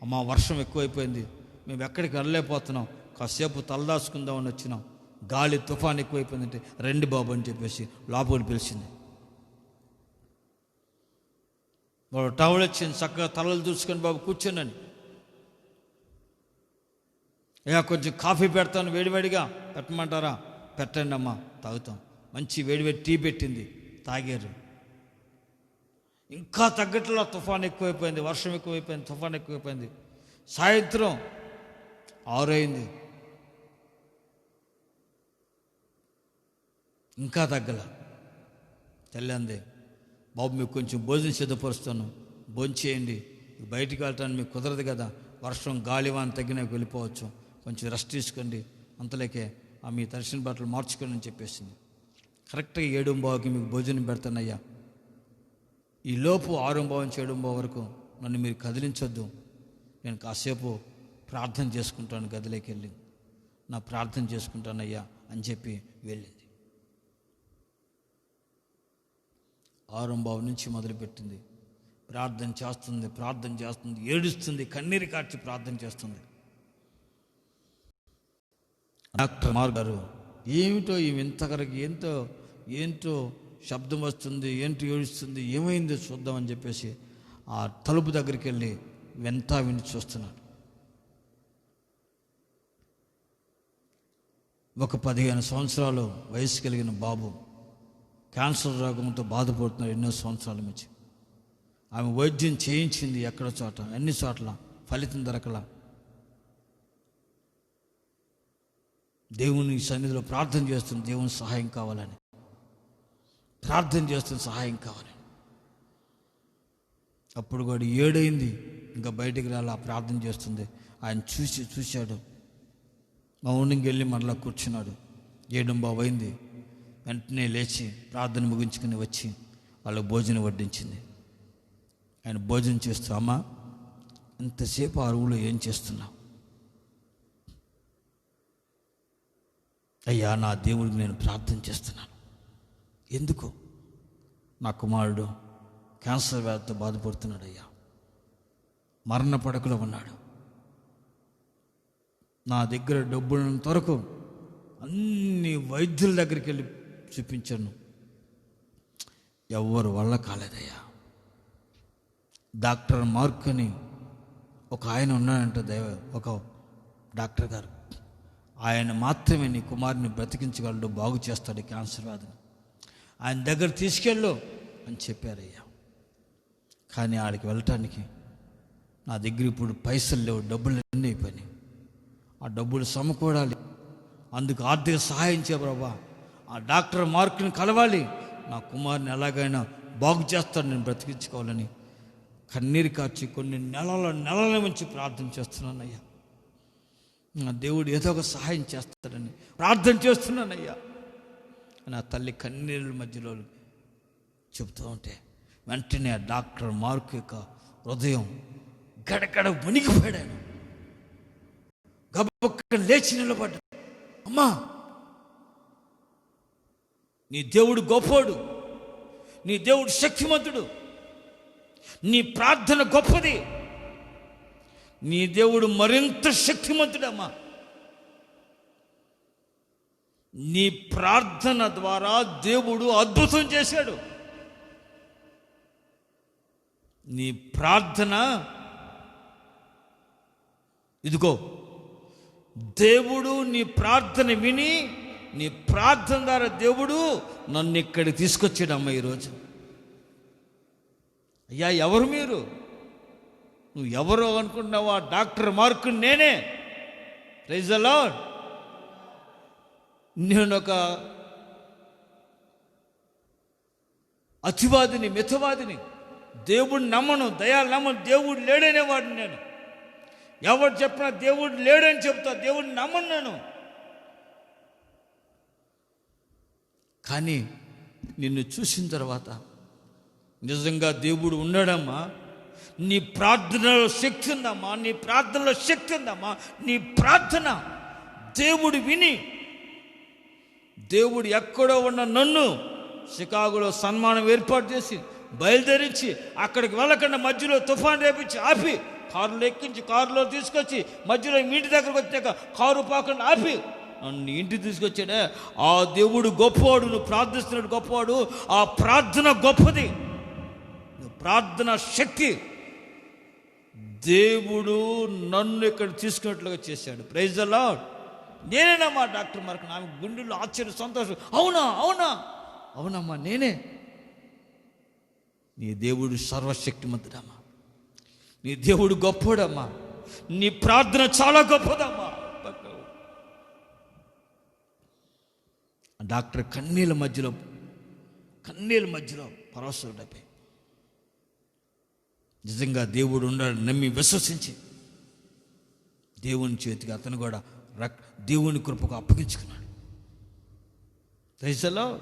అమ్మా, వర్షం ఎక్కువైపోయింది, మేము ఎక్కడికి వెళ్ళలేకపోతున్నాం, కాసేపు తలదాచుకుందామని వచ్చినాం, గాలి తుఫాన్ ఎక్కువైపోయిందంటే రండి బాబు అని చెప్పేసి లోపలికి పిలిచింది. వాడు టవల్ వచ్చింది, చక్కగా తలలు చూసుకొని బాబు కూర్చోండి, ఇక కొంచెం కాఫీ పెడతాను, వేడివేడిగా పెట్టమంటారా? పెట్టండి అమ్మా, తాగుతాం. మంచి వేడివేడి టీ పెట్టింది, తాగారు. ఇంకా తగ్గట్లో తుఫాన్ ఎక్కువైపోయింది, వర్షం ఎక్కువైపోయింది, తుఫాన్ ఎక్కువైపోయింది. సాయంత్రం 6 అయింది. ఇంకా తగ్గల. తల్లి అంది, బాబు మీకు కొంచెం భోజనం సిద్ధపరుస్తాను, భోజనం చేయండి, బయటికి వెళ్ళటానికి మీకు కుదరదు కదా, వర్షం గాలివాన తగ్గినాక వెళ్ళిపోవచ్చు, కొంచెం రెస్ట్ తీసుకోండి, అంతలోకే మీ దర్శన బట్టలు మార్చుకోండి అని చెప్పేసింది. కరెక్ట్గా 7:15కి మీకు భోజనం పెడతానయ్యా, ఈ లోపు 6:15 నుంచి 7:15 వరకు నన్ను మీరు కదిలించొద్దు, నేను కాసేపు ప్రార్థన చేసుకుంటాను, గదిలోకి వెళ్ళి నా ప్రార్థన చేసుకుంటానయ్యా అని చెప్పి వెళ్ళింది. 6:15 నుంచి మొదలుపెట్టింది, ప్రార్థన చేస్తుంది, ఏడుస్తుంది, కన్నీరు కార్చి ప్రార్థన చేస్తుంది. డాక్టర్ మార్ గారు, ఏమిటో ఈ వింతకరకి ఏంటో శబ్దం వస్తుంది, ఏంటో ఏడుస్తుంది, ఏమైందో చూద్దామని చెప్పేసి ఆ తలుపు దగ్గరికి వెళ్ళి విని చూస్తున్నాడు. ఒక 15 సంవత్సరాలు వయసు కలిగిన బాబు క్యాన్సర్ రోగంతో బాధపడుతున్నాడు ఎన్నో సంవత్సరాల నుంచి. ఆమె వైద్యం చేయించింది ఎక్కడ చోట, అన్ని చోట్ల ఫలితం దొరకల. దేవుని సన్నిధిలో ప్రార్థన చేస్తుంది, దేవుని సహాయం కావాలని ప్రార్థన చేస్తుంది, సహాయం కావాలని. అప్పుడు కూడా 7 అయింది, ఇంకా బయటికి రాలా, ప్రార్థన చేస్తుంది. ఆయన చూశాడు, మౌనంగా వెళ్ళి మరలా కూర్చున్నాడు. 7:15 అయింది, వెంటనే లేచి ప్రార్థన ముగించుకుని వచ్చి వాళ్ళకు భోజనం వడ్డించింది. ఆయన భోజనం చేస్తూ, అమ్మా ఇంతసేపు ఆ రూమ్లో ఏం చేస్తున్నావు? అయ్యా నా దేవుడికి నేను ప్రార్థన చేస్తున్నాను. ఎందుకు? నా కుమారుడు క్యాన్సర్ వ్యాధితో బాధపడుతున్నాడు అయ్యా, మరణ పడకలో ఉన్నాడు. నా దగ్గర డబ్బులంత వరకు అన్ని వైద్యుల దగ్గరికి వెళ్ళి చూపించాను, ఎవరు వల్ల కాలేదయ్యా. డాక్టర్ మార్క్ అని ఒక ఆయన ఉన్నాడంట, ఒక డాక్టర్ గారు, ఆయన మాత్రమే నీ కుమారుని బ్రతికించగలడు, బాగు చేస్తాడు క్యాన్సర్ వ్యాధిని, ఆయన దగ్గర తీసుకెళ్ళు అని చెప్పారయ్యా. కానీ ఆడికి వెళ్ళటానికి నా దగ్గర ఇప్పుడు పైసలు లేవు, డబ్బులు అన్నీ అయిపోయినాయి. ఆ డబ్బులు సమకూడాలి, అందుకు ఆర్థిక సహాయం చేయ ప్రభా. ఆ డాక్టర్ మార్క్ని కలవాలి, నా కుమారుని ఎలాగైనా బాగు చేస్తాడు, నేను బ్రతికించుకోవాలని కన్నీరు కార్చి కొన్ని నెలల నుంచి ప్రార్థన చేస్తున్నానయ్యా. నా దేవుడు ఏదో ఒక సహాయం చేస్తాడని ప్రార్థన చేస్తున్నానయ్యా. నా తల్లి కన్నీళ్ళ మధ్యలో చెబుతూ ఉంటే వెంటనే ఆ డాక్టర్ మార్క్ యొక్క హృదయం గడగడ వణికిపోయాడు. గబక్క లేచి నిలబడ్డా. అమ్మా, నీ దేవుడు గొప్పోడు, నీ దేవుడు శక్తిమంతుడు, నీ ప్రార్థన గొప్పది, నీ దేవుడు మరింత శక్తిమంతుడమ్మా. నీ ప్రార్థన ద్వారా దేవుడు అద్భుతం చేశాడు. నీ ప్రార్థన, ఇదిగో దేవుడు నీ ప్రార్థన విని, నీ ప్రార్థన ద్వారా దేవుడు నన్ను ఇక్కడికి తీసుకొచ్చాడమ్మా ఈరోజు. అయ్యా ఎవరు మీరు? నువ్వు ఎవరో అనుకుంటున్నావా? డాక్టర్ మార్క్ నేనే. Praise the Lord. నేను ఒక అతివాదిని, మితవాదిని, దేవుడిని నమ్మను, దయాలు నమ్మను, దేవుడు లేడనేవాడిని నేను. ఎవరు చెప్పినా దేవుడు లేడని చెప్తా, దేవుడిని నమ్మను నేను. కానీ నిన్ను చూసిన తర్వాత నిజంగా దేవుడు ఉన్నాడమ్మా. నీ ప్రార్థనలో శక్తి ఉందమ్మా, నీ ప్రార్థనలో శక్తి ఉందమ్మా. నీ ప్రార్థన దేవుడు విని, దేవుడు ఎక్కడో ఉన్న నన్ను షికాగోలో సన్మానం ఏర్పాటు చేసి బయలుదేరించి అక్కడికి వెళ్ళకుండా మధ్యలో తుఫాన్ రేపించి ఆపి కారులో ఎక్కించి కారులో తీసుకొచ్చి మధ్యలో మీ ఇంటి దగ్గరకు వచ్చాక కారు పాకుండా ఆపి నన్ను ఇంటికి తీసుకొచ్చాడే ఆ దేవుడు గొప్పవాడు. నువ్వు ప్రార్థిస్తున్నాడు గొప్పవాడు. ఆ ప్రార్థన గొప్పది, ప్రార్థన శక్తి. దేవుడు నన్ను ఇక్కడ తీసుకున్నట్లుగా చేశాడు. Praise the Lord. నేనేనమ్మా డాక్టర్ మార్క్. నా గుండెల్లో ఆశ్చర్య, సంతోషం. అవునా అవునా అవునమ్మా నేనే. నీ దేవుడు సర్వశక్తిమంతుడమ్మా, నీ దేవుడు గొప్పడమ్మా, నీ ప్రార్థన చాలా గొప్పదమ్మా డాక్టర్ కన్నీళ్ళ మధ్యలో పరవశుడైపోయి నిజంగా దేవుడు ఉన్నాడు నమ్మి విశ్వసించి దేవుని చేతికి అతను కూడా దేవుని కృపకు అప్పగించుకున్నాడు. దయచేలో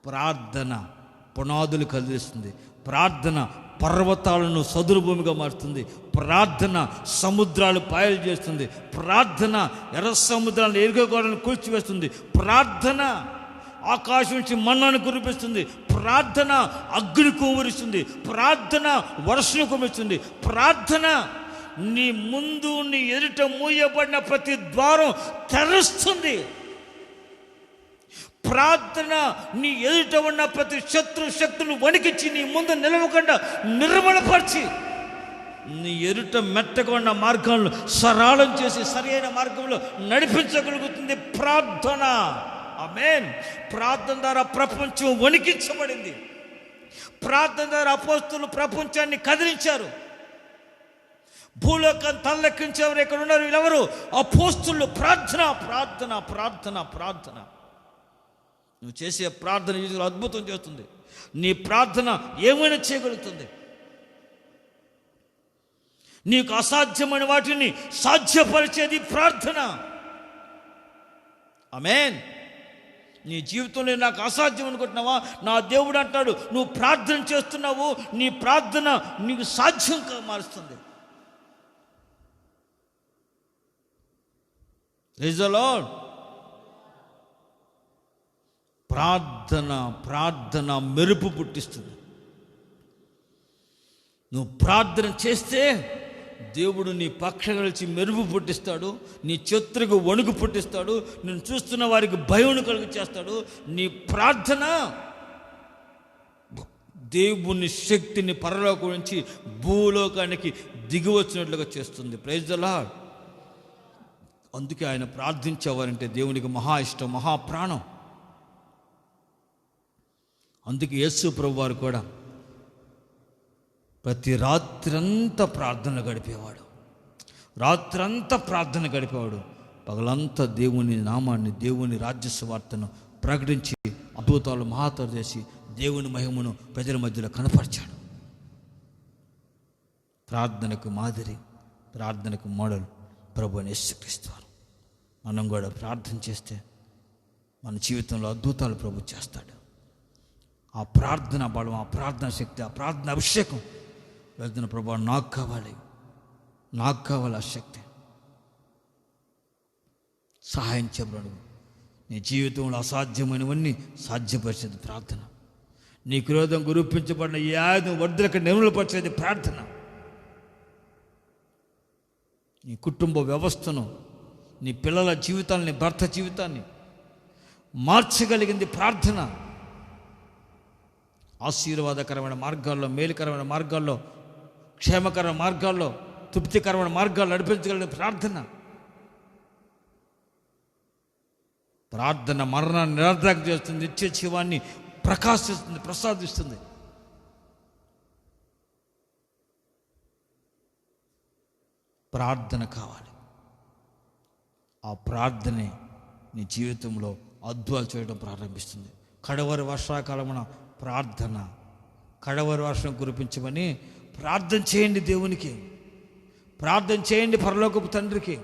ప్రార్థన పునాదులు కదిలిస్తుంది. ప్రార్థన పర్వతాలను సదురు భూమిగా మారుతుంది. ప్రార్థన సముద్రాలు పాయలు చేస్తుంది. ప్రార్థన ఎర్ర సముద్రాలను ఎరుగగోడలను కూల్చివేస్తుంది. ప్రార్థన ఆకాశం నుంచి మన్నాను కురిపిస్తుంది. ప్రార్థన అగ్ని కుమరిస్తుంది. ప్రార్థన వర్షం కురిపిస్తుంది. ప్రార్థన నీ ముందు నీ ఎదుట మూయబడిన ప్రతి ద్వారం తెరుస్తుంది. ప్రార్థన నీ ఎదుట ఉన్న ప్రతి శక్తులు వణికించి నీ ముందు నిలవకుండా నిర్మలపరిచి నీ ఎదుట మెత్తగా ఉన్న మార్గాలను సరళం చేసి సరైన మార్గంలో నడిపించగలుగుతుంది ప్రార్థన. ఆమేన్. ప్రార్థన ద్వారా ప్రపంచం వణికించబడింది. ప్రార్థన ద్వారా అపోస్తలులు ప్రపంచాన్ని కదిలించారు. భూలోకం తల్లెక్కించేవారు ఎక్కడ ఉన్నారు? వీళ్ళెవరు? అపోస్తలులు. ప్రార్థన ప్రార్థన ప్రార్థన ప్రార్థన. నువ్వు చేసే ప్రార్థన జీవితంలో అద్భుతం చేస్తుంది. నీ ప్రార్థన ఏమైనా చేయగలుగుతుంది. నీకు అసాధ్యమైన వాటిని సాధ్యపరిచేది ప్రార్థన. ఆమేన్. నీ జీవితంలో నాకు అసాధ్యం అనుకుంటున్నావా? నా దేవుడు అంటాడు, నువ్వు ప్రార్థన చేస్తున్నావు, నీ ప్రార్థన నీకు సాధ్యంగా మారుస్తుంది. Praise the Lord. ప్రార్థన మెరుపు పుట్టిస్తుంది. నువ్వు ప్రార్థన చేస్తే దేవుడు నీ పక్షం కలిసి మెరుపు పుట్టిస్తాడు. నీ శత్రువుకు వణుకు పుట్టిస్తాడు. నేను చూస్తున్న వారికి భయం కలుగు చేస్తాడు. నీ ప్రార్థన దేవుని శక్తిని పరలోకం నుంచి భూలోకానికి దిగి వచ్చినట్లుగా చేస్తుంది. Praise the Lord. అందుకే ఆయన ప్రార్థించేవారంటే దేవునికి మహా ఇష్టం, మహా ప్రాణం. అందుకే యేసు ప్రభు వారు కూడా ప్రతి రాత్రంతా ప్రార్థన గడిపేవాడు. పగలంతా దేవుని నామాన్ని, దేవుని రాజ్య సువార్తను ప్రకటించి అద్భుతాలు మహాతరు చేసి దేవుని మహిమను ప్రజల మధ్యలో కనపరిచాడు. ప్రార్థనకు మాదిరి, ప్రార్థనకు మోడల్ ప్రభు యేసుక్రీస్తు వారు. మనం కూడా ప్రార్థన చేస్తే మన జీవితంలో అద్భుతాలు ప్రభు చేస్తాడు. ఆ ప్రార్థన బలం, ఆ ప్రార్థన శక్తి, ఆ ప్రార్థన అభిషేకం వెళ్తున్న ప్రభు నాకు కావాలి ఆ శక్తి. సహాయం చేయబడు. నీ జీవితంలో అసాధ్యమైనవన్నీ సాధ్యపరిచేది ప్రార్థన. నీ క్రోధం గురూపించబడిన ఈ ఆయుధం వర్ధలకు నిర్మూలపరిచేది ప్రార్థన. నీ కుటుంబ వ్యవస్థను, నీ పిల్లల జీవితాన్ని, భర్త జీవితాన్ని మార్చగలిగింది ప్రార్థన. ఆశీర్వాదకరమైన మార్గాల్లో, మేలుకరమైన మార్గాల్లో, క్షేమకరమైన మార్గాల్లో, తృప్తికరమైన మార్గాల్లో నడిపించగలిగిన ప్రార్థన మరణాన్ని నిరర్ధకం చేస్తుంది, నిత్య జీవాన్ని ప్రసాదిస్తుంది. ప్రార్థన కావాలి. ఆ ప్రార్థనే నీ జీవితంలో అద్భుతాలు చేయడం ప్రారంభిస్తుంది. కడవరి వర్షాకాలమున ప్రార్థన, కడవరి వర్షం కురిపించమని ప్రార్థన చేయండి. దేవునికి ప్రార్థన చేయండి. పరలోకపు తండ్రికి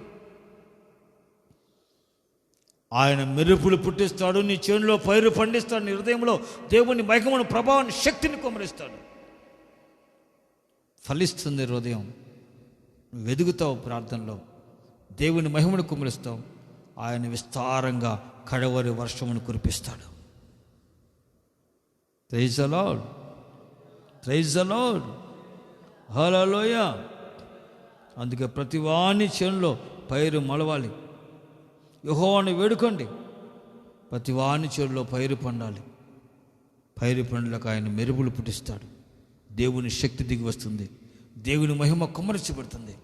ఆయన మెరుపులు పుట్టిస్తాడు. నీ చేనులో పైరు పండిస్తాడు. నీ హృదయంలో దేవుని మహిమను, ప్రభావాన్ని, శక్తిని కుమ్మరిస్తాడు. ఫలిస్తుంది హృదయం. నువ్వు ఎదుగుతావు ప్రార్థనలో, దేవుని మహిమను కుమ్మరిస్తావు. ఆయన విస్తారంగా కడవరి వర్షమును కురిపిస్తాడు. Praise the Lord. Praise the Lord. Hallelujah. అందుకే ప్రతి వాని చేనులో పైరు మొలవాలి. యెహోవాను వేడుకోండి. ప్రతి వాని చేనులో పైరు పండాలి. పైరు పండులకు ఆయన మెరుపులు పుట్టిస్తాడు. దేవుని శక్తి దిగి వస్తుంది. దేవుని మహిమ కుమ్మరించబడుతుంది.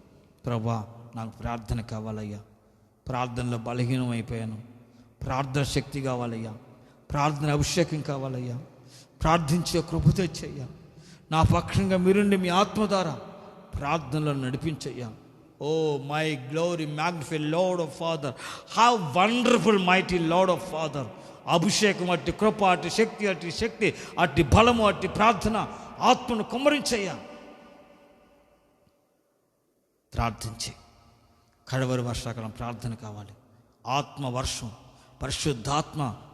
ప్రభా, నాకు ప్రార్థన కావాలయ్యా. ప్రార్థనలో బలహీనం అయిపోయాను. ప్రార్థన శక్తి కావాలయ్యా. ప్రార్థన అభిషేకం కావాలయ్యా. ప్రార్థించే కృప తెచ్చయ్యా. నా పక్షంగా మీరుండి మీ ఆత్మ ద్వారా ప్రార్థనలో నడిపించయ్యా. O O my glory magnify Lord of Father, how wonderful mighty Lord of Father. అభిషేకం అట్టి కృప, అట్టి శక్తి, అట్టి శక్తి, అట్టి బలము, అట్టి ప్రార్థన, ఆత్మను కుమ్మరించయ్యా. ప్రార్థించి కడవరి వర్షాకాలం ప్రార్థన కావాలి. ఆత్మ వర్షం, పరిశుద్ధాత్మ